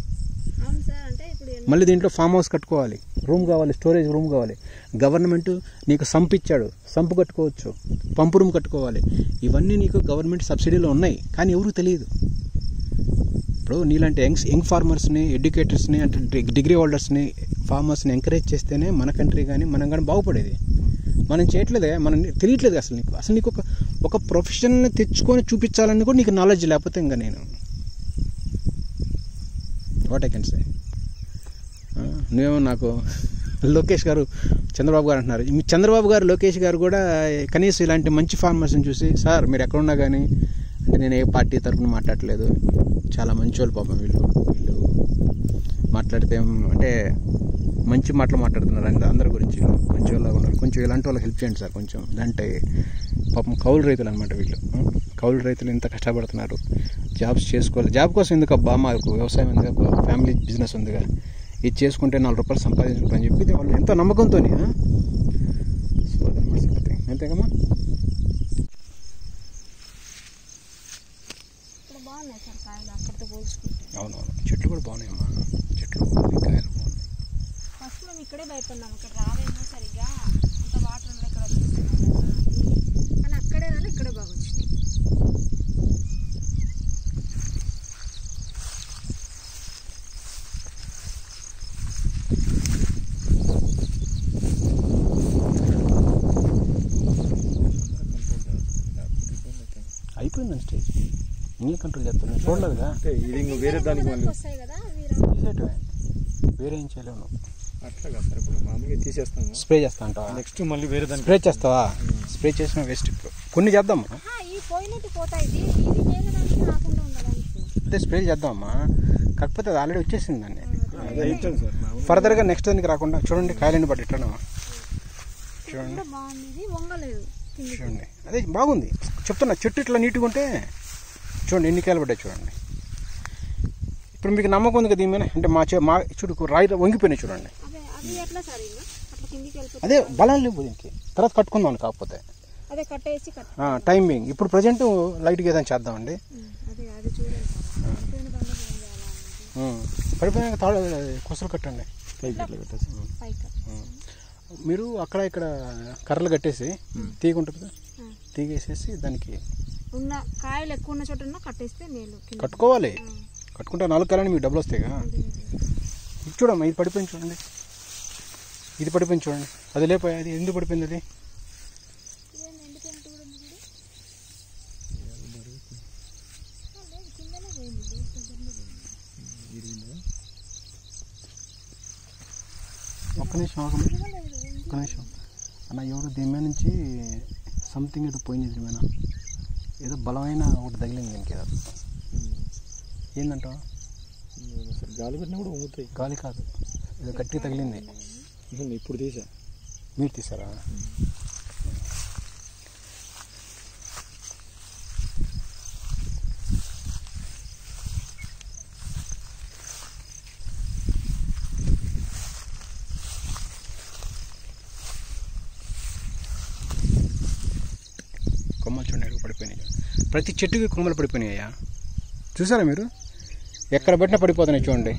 మళ్ళీ దీంట్లో ఫామ్ హౌస్ కట్టుకోవాలి. రూమ్ కావాలి, స్టోరేజ్ రూమ్ కావాలి. గవర్నమెంట్ నీకు సంప్ ఇచ్చాడు, సంపు కట్టుకోవచ్చు, పంపు రూమ్ కట్టుకోవాలి. ఇవన్నీ నీకు గవర్నమెంట్ సబ్సిడీలో ఉన్నాయి, కానీ ఎవరికి తెలియదు. ఇప్పుడు నీలాంటి యంగ్ ఫార్మర్స్ని, ఎడ్యుకేటర్స్ని, అంటే డిగ్రీ హోల్డర్స్ని, ఫార్మర్స్ని ఎంకరేజ్ చేస్తేనే మన కంట్రీ కానీ మనం కానీ బాగుపడేది. మనం చేయట్లేదే, మనం తెలియట్లేదు అసలు నీకు ఒక ప్రొఫెషన్ని తెచ్చుకొని చూపించాలని కూడా నీకు నాలెడ్జ్ లేకపోతే ఇంకా నేను వాట్ ఐ కెన్ సే. నువ్వేమో నాకు లోకేష్ గారు, చంద్రబాబు గారు అంటున్నారు. చంద్రబాబు గారు, లోకేష్ గారు కూడా కనీసం ఇలాంటి మంచి ఫార్మర్స్ని చూసి, సార్ మీరు ఎక్కడున్నా కానీ, అంటే నేను ఏ పార్టీ తరఫున మాట్లాడలేదు, చాలా మంచి వాళ్ళు పాపం వీళ్ళు మాట్లాడితే అంటే మంచి మాటలు మాట్లాడుతున్నారు, అందరి గురించి మంచి వాళ్ళగా ఉన్నారు, కొంచెం ఇలాంటి వాళ్ళకి హెల్ప్ చేయండి సార్ కొంచెం. అంటే పాపం కౌలు రైతులు అనమాట వీళ్ళు. కౌలు రైతులు ఇంత కష్టపడుతున్నారు, జాబ్స్ చేసుకోవాలి. జాబ్ కోసం ఎందుకు అబ్బా, మాకు వ్యవసాయం ఎందుకు, ఫ్యామిలీ బిజినెస్ ఉందిగా, ఇది చేసుకుంటే 4 రూపాయలు సంపాదించుకుంటారని చెప్పి వాళ్ళు ఎంతో నమ్మకంతో. సో అదనమాట సంగతి, అంతేకమ్మా. అవునవును, చెట్లు కూడా బాగున్నాయమ్మా, చెట్లు బాగున్నాయి, కాయలు బాగున్నాయి. ఫస్ట్ మేము ఇక్కడే భయపడినాం, ఇక్కడ రావేమో సరిగ్గా, అంత వాటర్ ఉండే ఇక్కడ వచ్చేస్తున్నాం కదా, కానీ అక్కడే కానీ ఇక్కడే బాగా వచ్చినాయి. అయిపోయిందండి స్టేజ్, ఇంకే కంట్రోల్ చేస్తాను, చూడలేదుగా. ఇది వేరే దానికి వస్తాయి కదా, వేరే ఏం చేయలేవు నువ్వు. అట్లా కదా సార్, ఇప్పుడు మామూలుగా తీసేస్తాము, స్ప్రే చేస్తా అంటావా? నెక్స్ట్ మళ్ళీ వేరే దానికి స్ప్రే చేస్తావా? స్ప్రే చేసిన వేస్ట్. ఇప్పుడు కొన్ని చేద్దామా, ఈ పోయినట్టు పోతాయి, ఇది వేగడానికి రాకుండా ఉండడానికి అదే స్ప్రే చేద్దామమ్మా. కాకపోతే అది ఆల్రెడీ వచ్చేసింది దాన్ని, సార్ ఫర్దర్గా నెక్స్ట్ దానికి రాకుండా. చూడండి కాయలండి పట్టి ఇట్లా చూడండి, బాగుంది, వంగలేదు. చూడండి అదే బాగుంది చెప్తున్నా. చెట్టు ఇట్లా నీట్గా ఉంటే చూడండి ఎన్ని కాయలు పడ్డాయి చూడండి. ఇప్పుడు మీకు నమ్మకం ఉంది కదా దీని మీద, అంటే మా చూడు రాయి వంగిపోయినాయి చూడండి. అదే బలం లేవు దీనికి, తర్వాత కట్టుకుందాం. కాకపోతే టైమింగ్ ఇప్పుడు ప్రజెంట్ లైట్గా ఏదైనా చేద్దామండి. పడిపోయినాక తాడు కొసలు కట్టండి, పైకి ఇట్లా కట్టేసి. మీరు అక్కడ ఇక్కడ కర్రలు కట్టేసి తీగ ఉంటుంది, తీగేసేసి దానికి ఉన్న కాయలు ఎక్కువ ఉన్న చోట కట్టేస్తే మేలు. కట్టుకోవాలి, కట్టుకుంటే 4 కాయలని మీకు డబ్బులు వస్తాయిగా. ఇది చూడమ్మా, ఇది పడిపోయింది చూడండి, ఇది పడిపోయింది చూడండి. అది లేకపోయా, అది ఎందుకు పడిపోయింది? అది ఒక్క నిమిషం ఒక్క నిమిషం అన్న. ఎవరు దీని మీద నుంచి సంథింగ్ ఏదో పోయింది, దీని మీద ఏదో బలమైన ఒకటి తగిలింది దీనికి. ఏదో ఏంటంటావు? గాలి పెట్టినా కూడా ఊగుతాయి. గాలి కాదు, ఏదో గట్టిగా తగిలింది. ఇప్పుడు తీసా. మీరు తీసారా? కొమ్మలు చూడండి పడిపోయినాయి. ప్రతి చెట్టుకి కొమ్మలు పడిపోయినాయ్యా, చూసారా మీరు? ఎక్కడ పెట్టినా పడిపోతున్నాయి చూడండి.